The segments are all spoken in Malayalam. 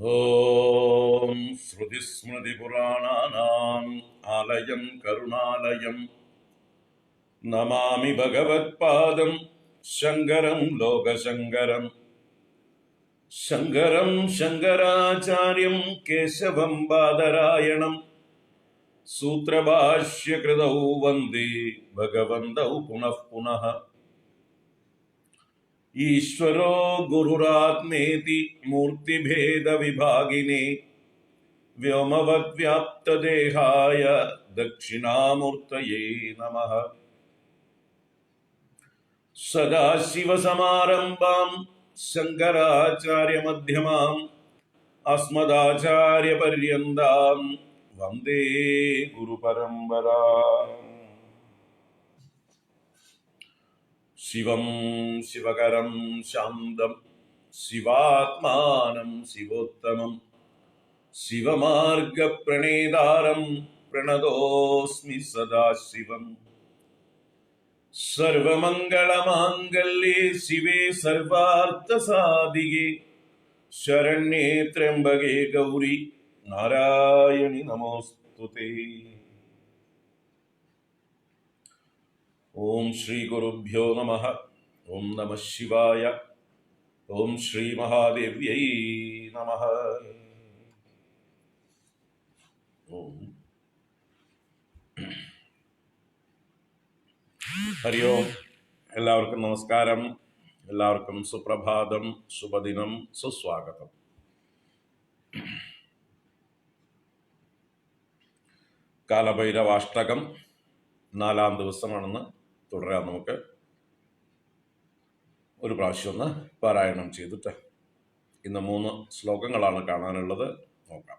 ഓം ശ്രുതിസ്മൃതിപുരാണാനാം ആലയം കരുണാലയം നമാമി ഭഗവത്പാദം ശങ്കരം ലോകശങ്കരം. ശങ്കരം ശങ്കരാചാര്യം കേശവം ബാദരായണം സൂത്രഭാഷ്യകൃതൗ വന്ദേ ഭഗവന്തൗ പുനഃ പുനഃ. ഈശ്വരോ ഗുരുരാത്മേതി മൂർത്തിഭേദ വിഭാഗിനേ വ്യോമവദ്വ്യാപ്തദേഹായ ദക്ഷിണാമൂർത്തയേ നമഃ. സദാശിവസമാരംഭാം ശങ്കരാചാര്യമധ്യമാം അസ്മദാചാര്യപര്യന്താം വന്ദേ ഗുരുപരമ്പരാം. ശിവം ശിവകരം ശാന്തം ശിവാത്മാനം ശിവോത്തമം ശിവമാർഗപ്രണേതാരം പ്രണതോസ്മി സദാശിവം. സർവമംഗളമാംഗല്യേ ശിവേ സർവാർത്ഥസാധികേ ശരണ്യേ ത്രയംബകേ ഗൗരി നാരായണി നമോസ്തുതേ. ഓം ശ്രീ ഗുരുഭ്യോ നമഃ. ഓം നമഃ ശിവായ. ഓം ശ്രീ മഹാദേവ്യൈ നമഃ. ഓം ഹരി ഓം. എല്ലാവർക്കും നമസ്കാരം. എല്ലാവർക്കും സുപ്രഭാതം, ശുഭദിനം, സുസ്വാഗതം. കാലഭൈരവാഷ്ടകം 4-ാം ദിവസമാണെന്ന് തുടരാം. നമുക്ക് ഒരു പ്രാവശ്യം ഒന്ന് പാരായണം ചെയ്തിട്ട് ഇന്ന് 3 ശ്ലോകങ്ങളാണ് കാണാനുള്ളത്. നോക്കാം.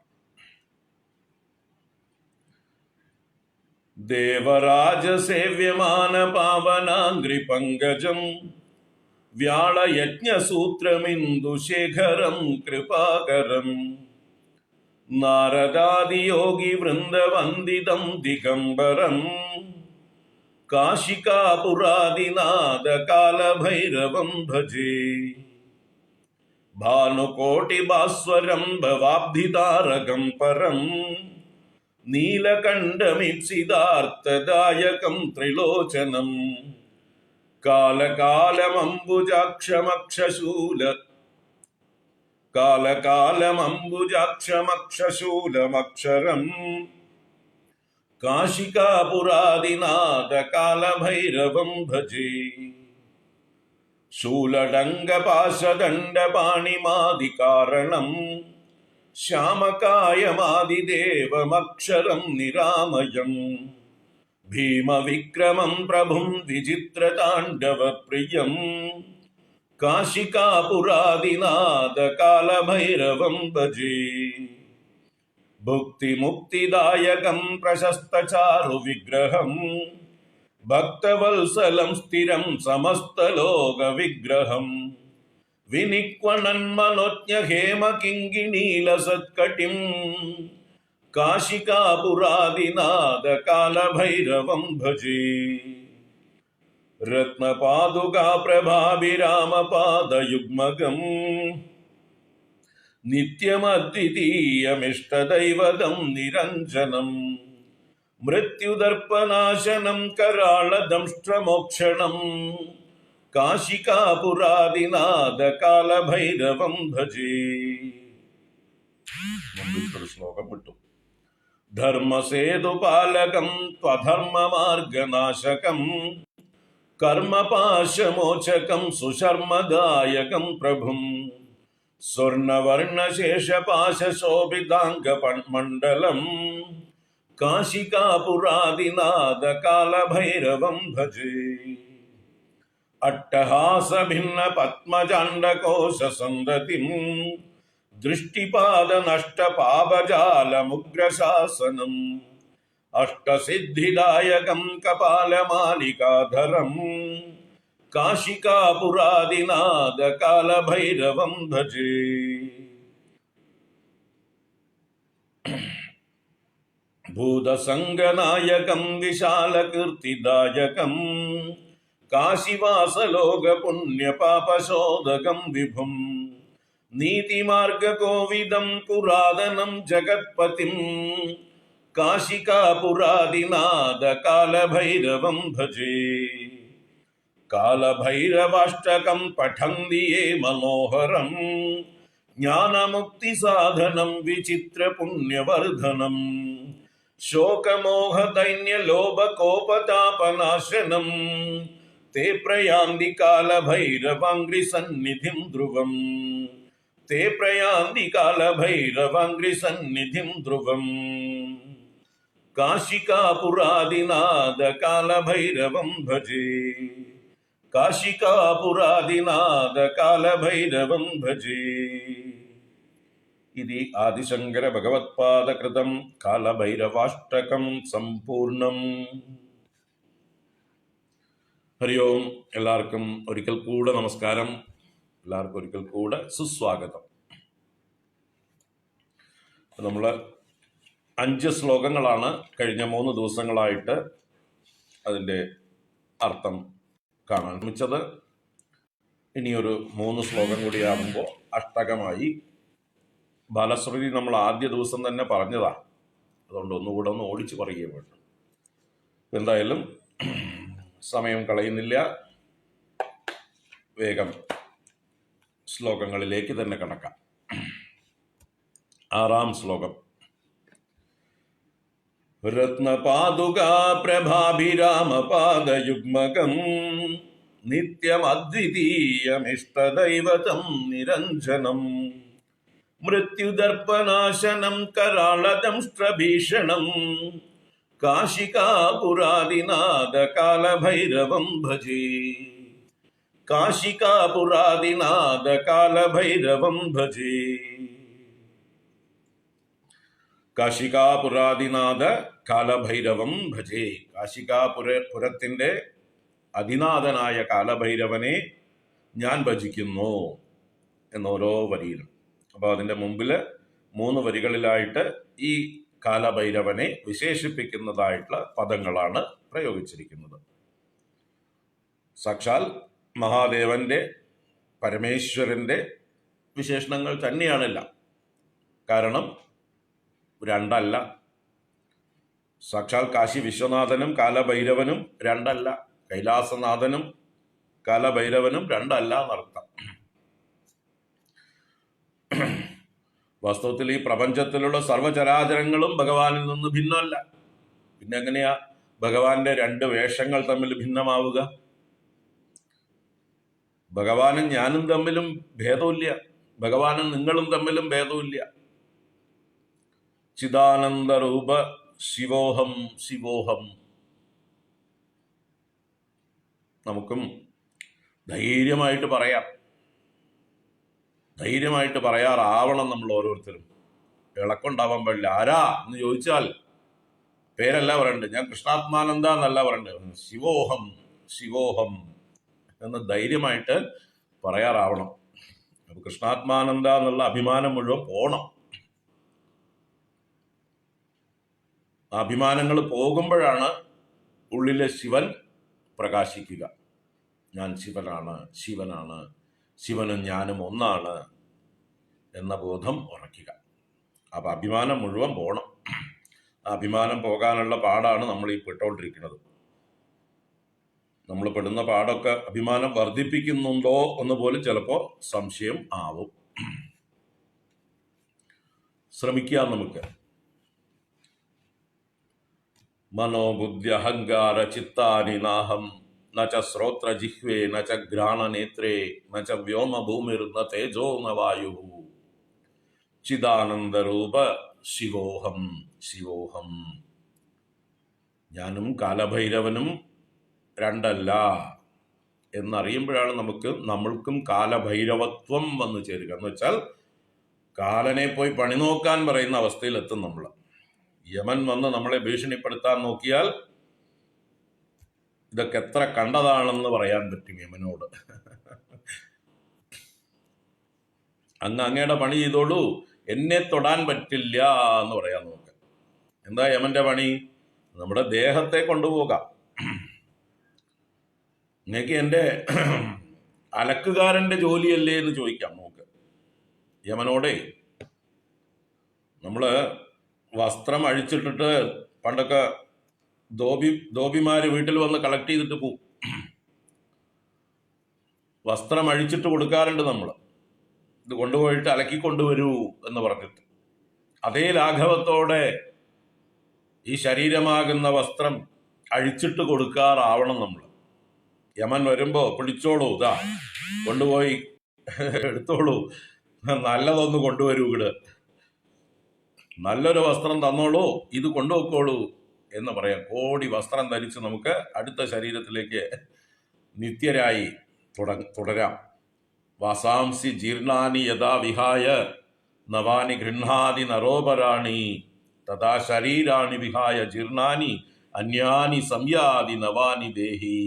ദേവരാജസേവ്യമാന പാവനാംഗ്രി പങ്കജം വ്യാളയജ്ഞസൂത്രമിന്ദുശേഖരം കൃപാകരം നാരദാദിയോഗി വൃന്ദവന്ദിതം ദിഗംബരം കാശികാപുരാദിനാഥ കാലഭൈരവം ഭജേ. ഭാനുകോട്ടിഭാസ്വരം ഭവാബ്ധിതാരകം പരം നീലകണ്ഠമീപ്സിതാർത്ഥദായകം ത്രിലോചനം കാലകാലമംബുജാക്ഷമക്ഷശൂലമക്ഷരം കാശികാപുരാദിനാഥ കാലഭൈരവം ഭജേ. ശൂലടങ്കപാശദണ്ഡപാണിമാദികാരണം ശ്യാമകായമാദിദേവമക്ഷരം നിരാമയം ഭീമവിക്രമം പ്രഭും വിചിത്രതാണ്ഡവപ്രിയം കാശികാപുരാദിനാഥ കാലഭൈരവം ഭജേ. ഭുക്തിമുക്തിദായകം പ്രശസ്തചാരുവിഗ്രഹം ഭക്തവത്സലം സ്ഥിരം സമസ്തലോകവിഗ്രഹം വിനിക്വണന്മനോജ്ഞഹേമകിങ്കിണീലസത്കട്ടിം കാശികാപുരാദിനാഥ കാലഭൈരവം ഭജേ. രത്നപാദുകാപ്രഭാഭിരാമപാദയുഗ്മകം നിത്യമദ്വിതീയമിഷ്ടദൈവതം നിരഞ്ജനം മൃത്യുദർപ്പനാശനം കരാളദംഷ്ട്രമോക്ഷണം കാശികാപുരാദിനാഥ കാലഭൈരവം ഭജേ. ശ്ലോകം വിട്ടു. ധർമ്മസേതുപാലകം ത്വധർമ്മമാർഗനാശകം കർമ്മപാശമോചകം സുശർമ്മദായകം പ്രഭും സ്വർണവർണശേഷപാശോഭിതാംഗമണ്ഡലം കാശികാപുരാദിനാഥ കാലഭൈരവം ഭജേ. അട്ടഹാസഭിന്ന പത്മജാണ്ഡകോശസന്തതിം ദൃഷ്ടിപാദനഷ്ടപാപജാലമുഗ്രശാസനം അഷ്ടസിദ്ധിദായകം കപാലമാലികാധരം കാശികാപുരാദിനാഥ കാലഭൈരവം ഭജേ. ഭൂതസംഗനായകം വിശാലകീർത്തിദായകം കാശിവാസലോക പുണ്യപാപശോദകം വിഭും നീതിമാർഗകോവിദം പുരാതനം ജഗത്പതിം കാശികാപുരാദിനാഥ കാലഭൈരവം ഭജേ. കാലഭൈരവാഷ്ടകം പഠന്തി യേ മനോഹരം ജ്ഞാനമുക്തിസാധനം വിചിത്രപുണ്യവർധനം ശോകമോഹദൈന്യലോഭകോപതാപനാശനം ते प्रयान्ति कालभैरवाङ्घ्रिसन्निधिं ध्रुवम् ते प्रयान्ति कालभैरवाङ्घ्रिसन्निधिं ध्रुवम् काशिकापुरादिनाथ कालभैरवं भजे काशिकापुरादिनाथ कालभैरवं भजे. इति आदिशङ्कर भगवत्पादकृतं कालभैरवाष्टकं सम्पूर्णम्. ഹരി ഓം. എല്ലാവർക്കും ഒരിക്കൽ കൂടെ നമസ്കാരം. എല്ലാവർക്കും ഒരിക്കൽ കൂടെ സുസ്വാഗതം. നമ്മൾ 5 ശ്ലോകങ്ങളാണ് കഴിഞ്ഞ 3 ദിവസങ്ങളായിട്ട് അതിൻ്റെ അർത്ഥം കാണാൻ ശ്രമിച്ചത്. ഇനിയൊരു 3 ശ്ലോകം കൂടിയാകുമ്പോൾ അഷ്ടകമായി. ബാലശ്രുതി നമ്മൾ ആദ്യ ദിവസം തന്നെ പറഞ്ഞതാണ്, അതുകൊണ്ട് ഒന്നുകൂടെ ഒന്ന് ഓടിച്ചു പറയുകയും വേണം. എന്തായാലും സമയം കളയുന്നില്ല, വേഗം ശ്ലോകങ്ങളിലേക്ക് തന്നെ കടക്കാം. 6-ാം ശ്ലോകം. രത്നപാദുകാ പ്രഭാഭിരാമപാദയുഗ്മകം നിത്യമദ്വിതീയമിഷ്ടദൈവതം നിരഞ്ജനം മൃത്യുദർപ്പനാശനം കരാളദംഷ്ട്രഭീഷണം കാശികാപുരാദിനാഥ കാലഭൈരവം ഭജേ കാശികാപുരാദിനാഥ കാലഭൈരവം ഭജേ. കാശികാപുരാദിനാഥ കാലഭൈരവം ഭജേ. കാശികാപുരത്തിന്റെ അധിനാഥനായ കാലഭൈരവനെ ഞാൻ ഭജിക്കുന്നു എന്നോരോ വരിയിലും. അപ്പോൾ അതിൻ്റെ മുമ്പിൽ 3 വരികളിലായിട്ട് ഈ കാലഭൈരവനെ വിശേഷിപ്പിക്കുന്നതായിട്ടുള്ള പദങ്ങളാണ് പ്രയോഗിച്ചിരിക്കുന്നത്. സാക്ഷാൽ മഹാദേവന്റെ, പരമേശ്വരന്റെ വിശേഷണങ്ങൾ തന്നെയാണെല്ലാം. കാരണം രണ്ടല്ല. സാക്ഷാൽ കാശി വിശ്വനാഥനും കാലഭൈരവനും രണ്ടല്ല. കൈലാസനാഥനും കാലഭൈരവനും രണ്ടല്ല എന്നർത്ഥം. വാസ്തവത്തിൽ ഈ പ്രപഞ്ചത്തിലുള്ള സർവചരാചരങ്ങളും ഭഗവാനിൽ നിന്ന് ഭിന്നമല്ല. പിന്നെ എങ്ങനെയാ ഭഗവാന്റെ 2 വേഷങ്ങൾ തമ്മിൽ ഭിന്നമാവുക? ഭഗവാനും ഞാനും തമ്മിലും ഭേദമില്ല, ഭഗവാനും നിങ്ങളും തമ്മിലും ഭേദമില്ല. ചിദാനന്ദരൂപ ശിവോഹം ശിവോഹം. നമുക്കും ധൈര്യമായിട്ട് പറയാറാവണം. നമ്മൾ ഓരോരുത്തരും ഇളക്കുണ്ടാവാൻ പാടില്ല. ആരാ എന്ന് ചോദിച്ചാൽ പേരല്ല പറയണ്ടത്. ഞാൻ കൃഷ്ണാത്മാനന്ദ എന്നല്ല പറയണ്ടത്, ശിവോഹം ശിവോഹം എന്ന് ധൈര്യമായിട്ട് പറയാറാവണം. അപ്പൊ കൃഷ്ണാത്മാനന്ദ എന്നുള്ള അഭിമാനം മുഴുവൻ പോണം. ആ അഭിമാനങ്ങൾ പോകുമ്പോഴാണ് ഉള്ളിലെ ശിവൻ പ്രകാശിക്കുക. ഞാൻ ശിവനാണ്, ശിവനാണ്, ശിവനും ഞാനും ഒന്നാണ് എന്ന ബോധം ഉറക്കുക. അപ്പം അഭിമാനം മുഴുവൻ പോകണം. ആ അഭിമാനം പോകാനുള്ള പാടാണ് നമ്മൾ ഈ പെട്ടുകൊണ്ടിരിക്കുന്നത്. നമ്മൾ പെടുന്ന പാടൊക്കെ അഭിമാനം വർദ്ധിപ്പിക്കുന്നുണ്ടോ എന്ന് പോലും ചിലപ്പോൾ സംശയം ആവും. ശ്രമിക്കാം നമുക്ക്. മനോബുദ്ധി അഹങ്കാര ചിത്താനി നാഹം ന ച ശ്രോത്ര ജിഹ്വേ ന ച ഘ്രാണനേത്രേ ന ച വ്യോമഭൂമിർ ന തേജോ ന വായു ചിദാനന്ദരൂപ ശിവോഹം ശിവോഹം. ഞാനും കാലഭൈരവനും രണ്ടല്ല എന്നറിയുമ്പോഴാണ് നമ്മൾക്കും കാലഭൈരവത്വം വന്നു ചേരുക. എന്ന് വെച്ചാൽ കാലനെ പോയി പണി നോക്കാൻ പറയുന്ന അവസ്ഥയിലെത്തും നമ്മൾ. യമൻ വന്ന് നമ്മളെ ഭീഷണിപ്പെടുത്താൻ നോക്കിയാൽ ഇതൊക്കെ എത്ര കണ്ടതാണെന്ന് പറയാൻ പറ്റും യമനോട്. അങ്ങയുടെ പണി ചെയ്തോളൂ, എന്നെ തൊടാൻ പറ്റില്ല എന്ന് പറയാൻ നോക്കാം. എന്താ യമന്റെ പണി? നമ്മുടെ ദേഹത്തെ കൊണ്ടുപോകാം. നിങ്ങൾക്ക് എൻ്റെ അലക്കുകാരൻ്റെ ജോലിയല്ലേ എന്ന് ചോദിക്കാം. നോക്ക്, യമനോടെ നമ്മൾ വസ്ത്രം അഴിച്ചിട്ടിട്ട് പണ്ടൊക്കെ ധോബിമാര് വീട്ടിൽ വന്ന് കളക്ട് ചെയ്തിട്ട് പോവും. വസ്ത്രം അഴിച്ചിട്ട് കൊടുക്കാറുണ്ട് നമ്മൾ, ഇത് കൊണ്ടുപോയിട്ട് അലക്കി കൊണ്ടുവരൂ എന്ന് പറഞ്ഞിട്ട്. അതേ ലാഘവത്തോടെ ഈ ശരീരമാകുന്ന വസ്ത്രം അഴിച്ചിട്ട് കൊടുക്കാറാവണം നമ്മൾ. യമൻ വരുമ്പോ പിടിച്ചോളൂ, ഇതാ കൊണ്ടുപോയി എടുത്തോളൂ, നല്ലതൊന്ന് കൊണ്ടുവരൂ, ഇവിടെ നല്ലൊരു വസ്ത്രം തന്നോളൂ, ഇത് കൊണ്ടുപോയിക്കോളൂ എന്ന് പറയാം. കോടി വസ്ത്രം ധരിച്ച് നമുക്ക് അടുത്ത ശരീരത്തിലേക്ക് നിത്യരായി തുടരാം. വാസാംസി ജീർണാനി യഥാ വിഹായ നവാനി ഗൃഹാതി നരോപരാണി തഥാ ശരീരാണി വിഹായ ജീർണാനി അന്യാനി സംയാതി നവാനി ദേഹി.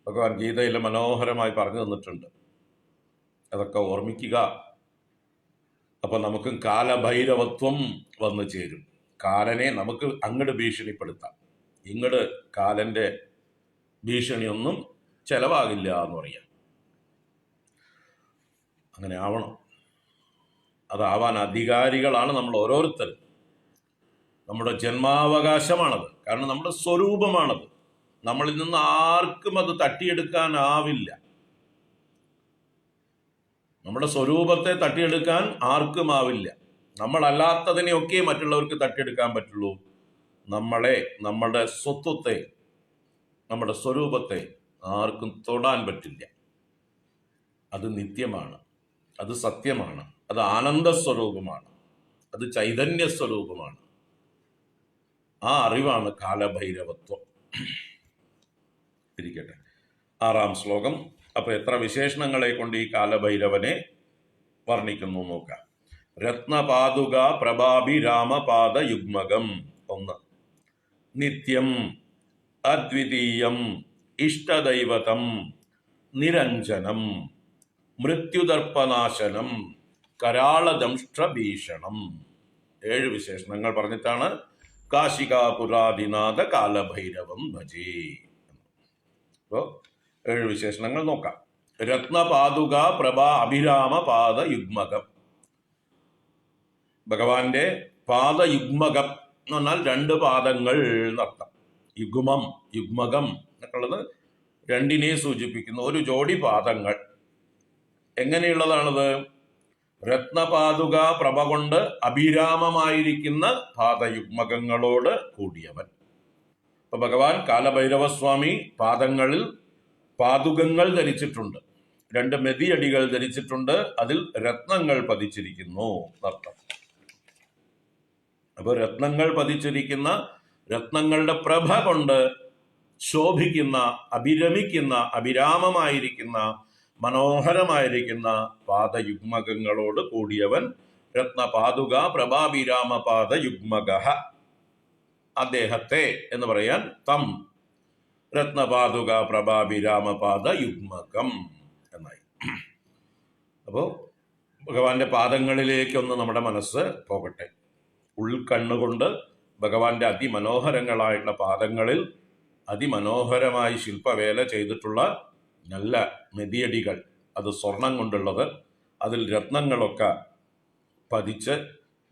ഭഗവാൻ ഗീതയിൽ മനോഹരമായി പറഞ്ഞു തന്നിട്ടുണ്ട്. അതൊക്കെ ഓർമ്മിക്കുക. അപ്പൊ നമുക്ക് കാലഭൈരവത്വം വന്നു ചേരും. കാലനെ നമുക്ക് അങ്ങോട്ട് ഭീഷണിപ്പെടുത്താം, ഇങ്ങോട്ട് കാലന്റെ ഭീഷണിയൊന്നും ചെലവാകില്ല എന്ന് പറയാം. അങ്ങനെ ആവണം. അതാവാൻ അധികാരികളാണ് നമ്മൾ ഓരോരുത്തരും. നമ്മുടെ ജന്മാവകാശമാണത്. കാരണം നമ്മുടെ സ്വരൂപമാണത്. നമ്മളിൽ നിന്ന് ആർക്കും അത് തട്ടിയെടുക്കാനാവില്ല. നമ്മുടെ സ്വരൂപത്തെ തട്ടിയെടുക്കാൻ ആർക്കും ആവില്ല. നമ്മളല്ലാത്തതിനെയൊക്കെ മറ്റുള്ളവർക്ക് തട്ടിയെടുക്കാൻ പറ്റുള്ളൂ. നമ്മളെ, നമ്മുടെ സ്വത്വത്തെ, നമ്മുടെ സ്വരൂപത്തെ ആർക്കും തൊടാൻ പറ്റില്ല. അത് നിത്യമാണ്, അത് സത്യമാണ്, അത് ആനന്ദ സ്വരൂപമാണ്, അത് ചൈതന്യ സ്വരൂപമാണ്. ആ അറിവാണ് കാലഭൈരവത്വം. ഇരിക്കട്ടെ. 6-ാം ശ്ലോകം. അപ്പൊ എത്ര വിശേഷണങ്ങളെ കൊണ്ട് ഈ കാലഭൈരവനെ വർണ്ണിക്കുന്നു നോക്കാം. രത്നപാതുക പ്രഭാഭിരാമപാദ യുഗ്മകം. 1. നിത്യം അദ്വിതീയം ഇഷ്ടദൈവതം നിരഞ്ജനം മൃത്യുദർപ്പനാശനം കരാളദംഷ്ട്രഭീഷണം. 7 വിശേഷണങ്ങൾ പറഞ്ഞിട്ടാണ് കാശികാപുരാദിനാഥ കാലഭൈരവം ഭജേ. അപ്പോൾ 7 വിശേഷണങ്ങൾ നോക്കാം. രത്നപാതുക പ്രഭാ അഭിരാമ പാദ യുഗ്മകം. ഭഗവാന്റെ പാദയുഗ്മകം എന്ന് പറഞ്ഞാൽ 2 പാദങ്ങൾ എന്നർത്ഥം. യുഗ്മം, യുഗ്മകം എന്നൊക്കെയുള്ളത് 2നെ സൂചിപ്പിക്കുന്നു. ഒരു ജോഡി പാദങ്ങൾ. എങ്ങനെയുള്ളതാണത്? രത്നപാതുക പ്രഭ കൊണ്ട് അഭിരാമമായിരിക്കുന്ന പാദയുഗ്മകങ്ങളോട് കൂടിയവൻ. അപ്പൊ ഭഗവാൻ കാലഭൈരവസ്വാമി പാദങ്ങളിൽ പാതുകങ്ങൾ ധരിച്ചിട്ടുണ്ട്. 2 മെതിയടികൾ ധരിച്ചിട്ടുണ്ട്. അതിൽ രത്നങ്ങൾ പതിച്ചിരിക്കുന്നു എന്നർത്ഥം. അപ്പൊ രത്നങ്ങൾ പതിച്ചിരിക്കുന്ന, രത്നങ്ങളുടെ പ്രഭ കൊണ്ട് ശോഭിക്കുന്ന, അഭിരമിക്കുന്ന, അഭിരാമമായിരിക്കുന്ന, മനോഹരമായിരിക്കുന്ന പാദയുഗ്മകങ്ങളോട് കൂടിയവൻ രത്നപാതുക പ്രഭാഭിരാമ പാദയുഗ്മക. അദ്ദേഹത്തെ എന്ന് പറയാൻ തം രത്നപാതുക പ്രഭാഭിരാമ പാദയുഗ്മകം എന്നായി. അപ്പോൾ ഭഗവാന്റെ പാദങ്ങളിലേക്കൊന്ന് നമ്മുടെ മനസ്സ് പോകട്ടെ. ഉൾക്കണ്ണുകൊണ്ട് ഭഗവാന്റെ അതിമനോഹരങ്ങളായിട്ടുള്ള പാദങ്ങളിൽ അതിമനോഹരമായി ശില്പവേല ചെയ്തിട്ടുള്ള നല്ല മെതിയടികൾ, അത് സ്വർണം കൊണ്ടുള്ളത്, അതിൽ രത്നങ്ങളൊക്കെ പതിച്ച്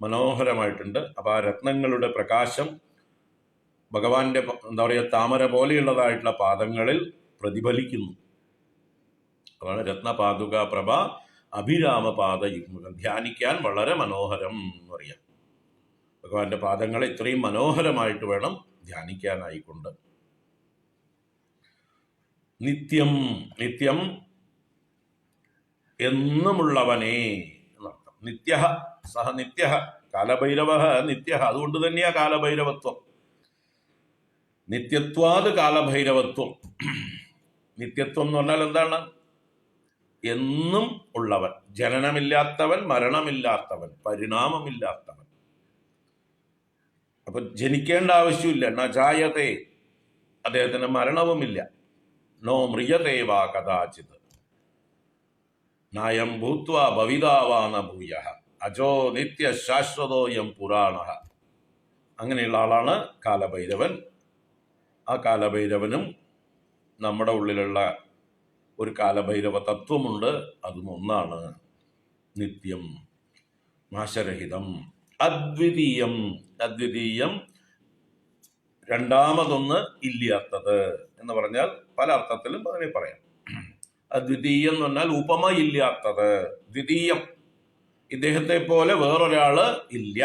മനോഹരമായിട്ടുണ്ട്. അപ്പോൾ ആ രത്നങ്ങളുടെ പ്രകാശം ഭഗവാന്റെ എന്താ പറയുക, താമര പോലെയുള്ളതായിട്ടുള്ള പാദങ്ങളിൽ പ്രതിഫലിക്കുന്നു. അതാണ് രത്നപാതുക പ്രഭ അഭിരാമ പാദയുഗ്മകം. ധ്യാനിക്കാൻ വളരെ മനോഹരം എന്ന് പറയാം. ഭഗവാന്റെ പാദങ്ങളെ ഇത്രയും മനോഹരമായിട്ട് വേണം ധ്യാനിക്കാനായിക്കൊണ്ട്. നിത്യം, നിത്യം എന്നുമുള്ളവനെ എന്നർത്ഥം. നിത്യ സഹ നിത്യ കാലഭൈരവ നിത്യ. അതുകൊണ്ട് തന്നെയാ കാലഭൈരവത്വം. നിത്യത്വാത് കാലഭൈരവത്വം. നിത്യത്വം എന്ന് പറഞ്ഞാൽ എന്താണ്? എന്നും ഉള്ളവൻ, ജനനമില്ലാത്തവൻ, മരണമില്ലാത്തവൻ, പരിണാമമില്ലാത്തവൻ. അപ്പൊ ജനിക്കേണ്ട ആവശ്യമില്ല. നജായതേ, അദ്ദേഹത്തിന് മരണവുമില്ല. നോ മ്രിയതേ വാ കഥാചിത് നായം ഭൂത്വാ ഭവിതാവാന ഭൂയഃ അജോ നിത്യ ശാശ്വതോയം പുരാണഃ. അങ്ങനെയുള്ള ആളാണ് കാലഭൈരവൻ. ആ കാലഭൈരവനും നമ്മുടെ ഉള്ളിലുള്ള ഒരു കാലഭൈരവ തത്വമുണ്ട്. അതും ഒന്നാണ്. നിത്യം നാശരഹിതം അദ്വിതീയം. അദ്വിതീയം രണ്ടാമതൊന്ന് ഇല്ലാത്തത് എന്ന് പറഞ്ഞാൽ പല അർത്ഥത്തിലും അതിനെ പറയാം. അദ്വിതീയം എന്ന് പറഞ്ഞാൽ ഉപമ ഇല്ലാത്തത്, ദ്വിതീയം, ഇദ്ദേഹത്തെ പോലെ വേറൊരാള് ഇല്ല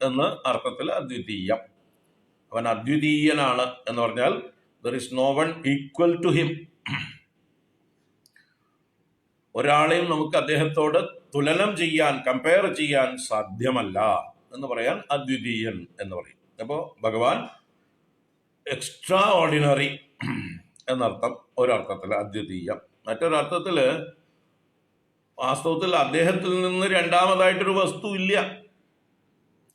എന്ന് അർത്ഥത്തിൽ അദ്വിതീയം. അവൻ അദ്വിതീയനാണ് എന്ന് പറഞ്ഞാൽ there is no one equal to him. ഒരാളെയും നമുക്ക് അദ്ദേഹത്തോട് തുലനം ചെയ്യാൻ, കമ്പയർ ചെയ്യാൻ സാധ്യമല്ല എന്ന് പറയാൻ അദ്വിതീയൻ എന്ന് പറയും. അപ്പോൾ ഭഗവാൻ എക്സ്ട്രാ ഓർഡിനറി എന്നർത്ഥം ഒരർത്ഥത്തിൽ അദ്വിതീയം. മറ്റൊരർത്ഥത്തിൽ വാസ്തവത്തിൽ അദ്ദേഹത്തിൽ നിന്ന് രണ്ടാമതായിട്ടൊരു വസ്തു ഇല്ല.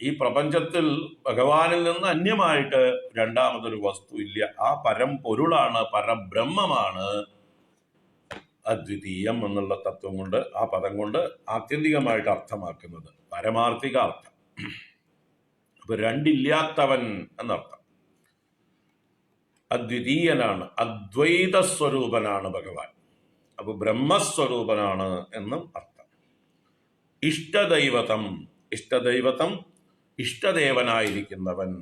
ഈ പ്രപഞ്ചത്തിൽ ഭഗവാനിൽ നിന്ന് അന്യമായിട്ട് രണ്ടാമതൊരു വസ്തു ഇല്ല. ആ പരംപൊരുളാണ്, പരബ്രഹ്മമാണ് അദ്വിതീയം എന്നുള്ള തത്വം കൊണ്ട്, ആ പദം കൊണ്ട് ആത്യന്തികമായിട്ട് അർത്ഥമാക്കുന്നത് പരമാർത്ഥിക അർത്ഥം. അപ്പൊ രണ്ടില്ലാത്തവൻ എന്നർത്ഥം. അദ്വിതീയനാണ്, അദ്വൈത സ്വരൂപനാണ് ഭഗവാൻ. അപ്പൊ ബ്രഹ്മസ്വരൂപനാണ് എന്നും അർത്ഥം. ഇഷ്ടദൈവതം, ഇഷ്ടദൈവതം ഇഷ്ടദേവനായിരിക്കുന്നവൻ.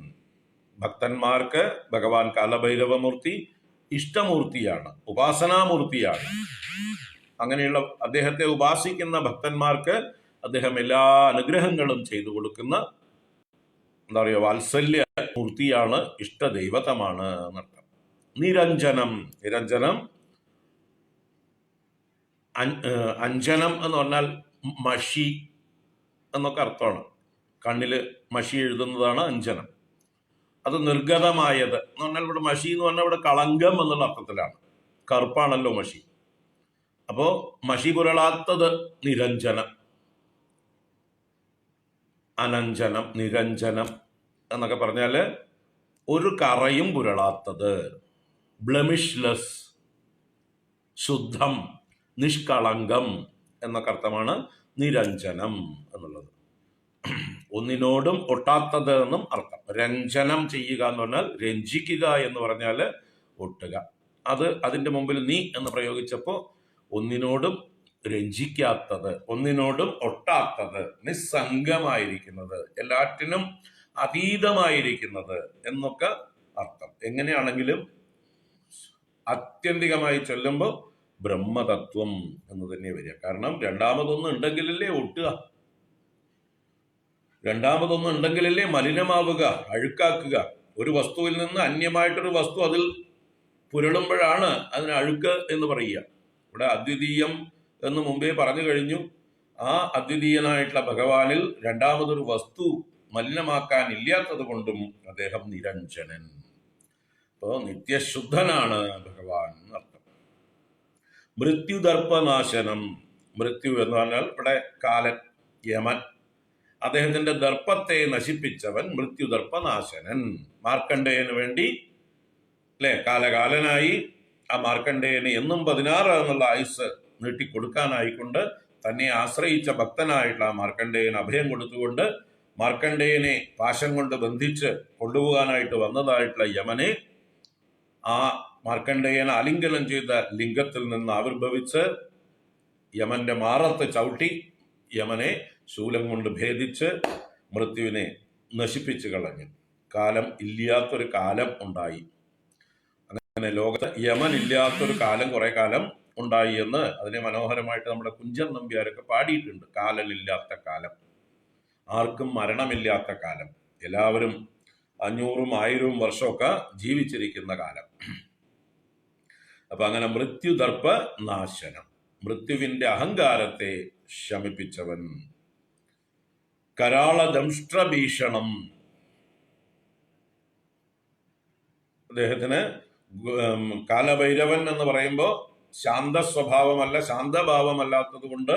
ഭക്തന്മാർക്ക് ഭഗവാൻ കാലഭൈരവമൂർത്തി ഇഷ്ടമൂർത്തിയാണ്, ഉപാസനാമൂർത്തിയാണ്. അങ്ങനെയുള്ള അദ്ദേഹത്തെ ഉപാസിക്കുന്ന ഭക്തന്മാർക്ക് അദ്ദേഹം എല്ലാ അനുഗ്രഹങ്ങളും ചെയ്തു കൊടുക്കുന്ന എന്താ പറയുക, വാത്സല്യ മൂർത്തിയാണ്, ഇഷ്ടദൈവതമാണ് എന്നർത്ഥം. നിരഞ്ജനം, നിരഞ്ജനം അഞ്ജനം എന്ന് പറഞ്ഞാൽ മഷി എന്നൊക്കെ അർത്ഥമാണ്. കണ്ണില് മഷി എഴുതുന്നതാണ് അഞ്ജനം. അത് നിർഗതമായത് എന്ന് പറഞ്ഞാൽ ഇവിടെ മഷി എന്ന് പറഞ്ഞാൽ ഇവിടെ കളങ്കം എന്നുള്ള അർത്ഥത്തിലാണ്. കറുപ്പാണല്ലോ മഷി. അപ്പോ മഷി പുരളാത്തത് നിരഞ്ജനം, അനഞ്ജനം, നിരഞ്ജനം എന്നൊക്കെ പറഞ്ഞാല് ഒരു കറയും പുരളാത്തത്, ബ്ലെമിഷ്ലെസ്, ശുദ്ധം, നിഷ്കളങ്കം എന്നൊക്കെ അർത്ഥമാണ് നിരഞ്ജനം എന്നുള്ളത്. ഒന്നിനോടും ഒട്ടാത്തത് എന്നും അർത്ഥം. രഞ്ജനം ചെയ്യുക എന്ന് പറഞ്ഞാൽ രഞ്ജിക്കുക എന്ന് പറഞ്ഞാൽ ഒട്ടുക. അതിന്റെ മുമ്പിൽ നീ എന്ന് പ്രയോഗിച്ചപ്പോൾ ഒന്നിനോടും രഞ്ജിക്കാത്തത്, ഒന്നിനോടും ഒട്ടാത്തത്, നിസ്സംഗമായിരിക്കുന്നത്, എല്ലാറ്റിനും അതീതമായിരിക്കുന്നത് എന്നൊക്കെ അർത്ഥം. എങ്ങനെയാണെങ്കിലും ആത്യന്തികമായി ചൊല്ലുമ്പോൾ ബ്രഹ്മതത്വം എന്ന് തന്നെ വരിക. കാരണം രണ്ടാമതൊന്നും ഉണ്ടെങ്കിലല്ലേ ഒട്ടുക, രണ്ടാമതൊന്നും ഉണ്ടെങ്കിലല്ലേ മലിനമാവുക, അഴുക്കാക്കുക. ഒരു വസ്തുവിൽ നിന്ന് അന്യമായിട്ടൊരു വസ്തു അതിൽ പുരളുമ്പോഴാണ് അതിന് അഴുക്ക് എന്ന് പറയുക. ഇവിടെ അദ്വിതീയം എന്ന് മുമ്പേ പറഞ്ഞു കഴിഞ്ഞു. ആ അദ്വിതീയനായിട്ടുള്ള ഭഗവാനിൽ രണ്ടാമതൊരു വസ്തു മലിനമാക്കാൻ ഇല്ലാത്തത് കൊണ്ടും അദ്ദേഹം നിരഞ്ജനൻ. അപ്പോ നിത്യശുദ്ധനാണ് ഭഗവാൻ എന്നർത്ഥം. മൃത്യുദർപ്പനാശനം, മൃത്യു എന്ന് പറഞ്ഞാൽ ഇവിടെ കാലൻ, യമൻ, അദ്ദേഹത്തിന്റെ ദർപ്പത്തെ നശിപ്പിച്ചവൻ മൃത്യുദർപ്പനാശനൻ. മാർക്കണ്ഡേയന് വേണ്ടി അല്ലെ, കാലകാലനായി ആ മാർക്കണ്ഡേയന് എന്നും 16 എന്നുള്ള ആയുസ് നീട്ടിക്കൊടുക്കാനായിക്കൊണ്ട് തന്നെ ആശ്രയിച്ച ഭക്തനായിട്ടുള്ള ആ മാർക്കണ്ഡേയന് അഭയം കൊടുത്തുകൊണ്ട് മാർക്കണ്ഡേയനെ പാശം കൊണ്ട് ബന്ധിച്ച് കൊണ്ടുപോകാനായിട്ട് വന്നതായിട്ടുള്ള യമനെ ആ മാർക്കണ്ഡേയൻ ആലിംഗനം ചെയ്ത ലിംഗത്തിൽ നിന്ന് ആവിർഭവിച്ച് യമന്റെ മാറത്ത് ചവിട്ടി യമനെ ശൂലം കൊണ്ട് ഭേദിച്ച് മൃത്യുവിനെ നശിപ്പിച്ചു കളഞ്ഞു. കാലം ഇല്ലാത്തൊരു കാലം ഉണ്ടായി. അങ്ങനെ ലോകത്ത് യമൻ ഇല്ലാത്തൊരു കാലം കുറെ കാലം ഉണ്ടായി എന്ന് അതിനെ മനോഹരമായിട്ട് നമ്മുടെ കുഞ്ചൻ നമ്പ്യാരൊക്കെ പാടിയിട്ടുണ്ട്. കാലനില്ലാത്ത കാലം, ആർക്കും മരണമില്ലാത്ത കാലം, എല്ലാവരും 500ഉം 1000ഉം വർഷമൊക്കെ ജീവിച്ചിരിക്കുന്ന കാലം. അപ്പൊ അങ്ങനെ മൃത്യുദർപ്പ നാശനം, മൃത്യുവിന്റെ അഹങ്കാരത്തെ ശമിപ്പിച്ചവൻ. കരാളദംഷ്ട്രഭീഷണം, അദ്ദേഹത്തിന് കാലഭൈരവൻ എന്ന് പറയുമ്പോൾ ശാന്ത സ്വഭാവമല്ല, ശാന്തഭാവമല്ലാത്തത് കൊണ്ട്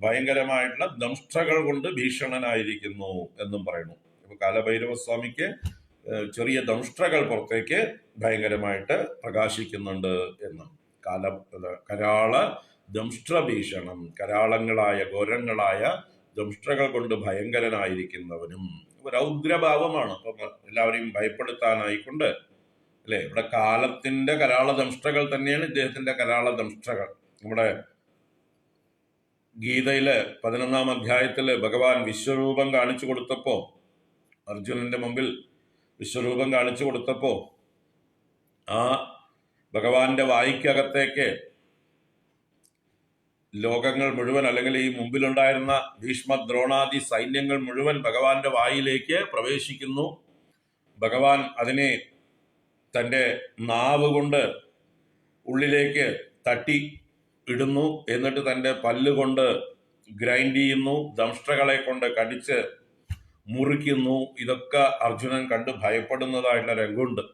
ഭയങ്കരമായിട്ടുള്ള ദംഷ്ട്രകൾ കൊണ്ട് ഭീഷണനായിരിക്കുന്നു എന്നും പറയുന്നു. അപ്പൊ കാലഭൈരവസ്വാമിക്ക് ചെറിയ ദംഷ്ട്രകൾ പുറത്തേക്ക് ഭയങ്കരമായിട്ട് പ്രകാശിക്കുന്നുണ്ട് എന്നും. കരാള ദംഷ്ട്രഭീഷണം, കരാളങ്ങളായ ഘോരങ്ങളായ ദംഷ്ട്രകൾ കൊണ്ട് ഭയങ്കരനായിരിക്കുന്നവനും. രൗദ്രഭാവമാണ്. അപ്പൊ എല്ലാവരെയും ഭയപ്പെടുത്താനായിക്കൊണ്ട് അല്ലെ, ഇവിടെ കാലത്തിന്റെ കരാള ദംഷ്ട്രകൾ തന്നെയാണ് ഇദ്ദേഹത്തിന്റെ കരാള ദംഷ്ട്രകൾ. നമ്മുടെ ഗീതയില് 11-ാം അധ്യായത്തില് ഭഗവാൻ വിശ്വരൂപം കാണിച്ചു കൊടുത്തപ്പോ, അർജുനന്റെ മുമ്പിൽ വിശ്വരൂപം കാണിച്ചു കൊടുത്തപ്പോ ആ ഭഗവാന്റെ വായ്ക്കകത്തേക്ക് ലോകങ്ങൾ മുഴുവൻ, അല്ലെങ്കിൽ ഈ മുമ്പിലുണ്ടായിരുന്ന ഭീഷ്മ ദ്രോണാദി സൈന്യങ്ങൾ മുഴുവൻ ഭഗവാന്റെ വായിലേക്ക് പ്രവേശിക്കുന്നു. ഭഗവാൻ അതിനെ തൻ്റെ നാവ് കൊണ്ട് ഉള്ളിലേക്ക് തട്ടി ഇടുന്നു. എന്നിട്ട് തൻ്റെ പല്ലുകൊണ്ട് ഗ്രൈൻഡ് ചെയ്യുന്നു, ദംഷ്ട്രകളെ കൊണ്ട് കടിച്ച് മുറിക്കുന്നു. ഇതൊക്കെ അർജുനൻ കണ്ട് ഭയപ്പെടുന്നതായിട്ടുള്ള രംഗമുണ്ട്.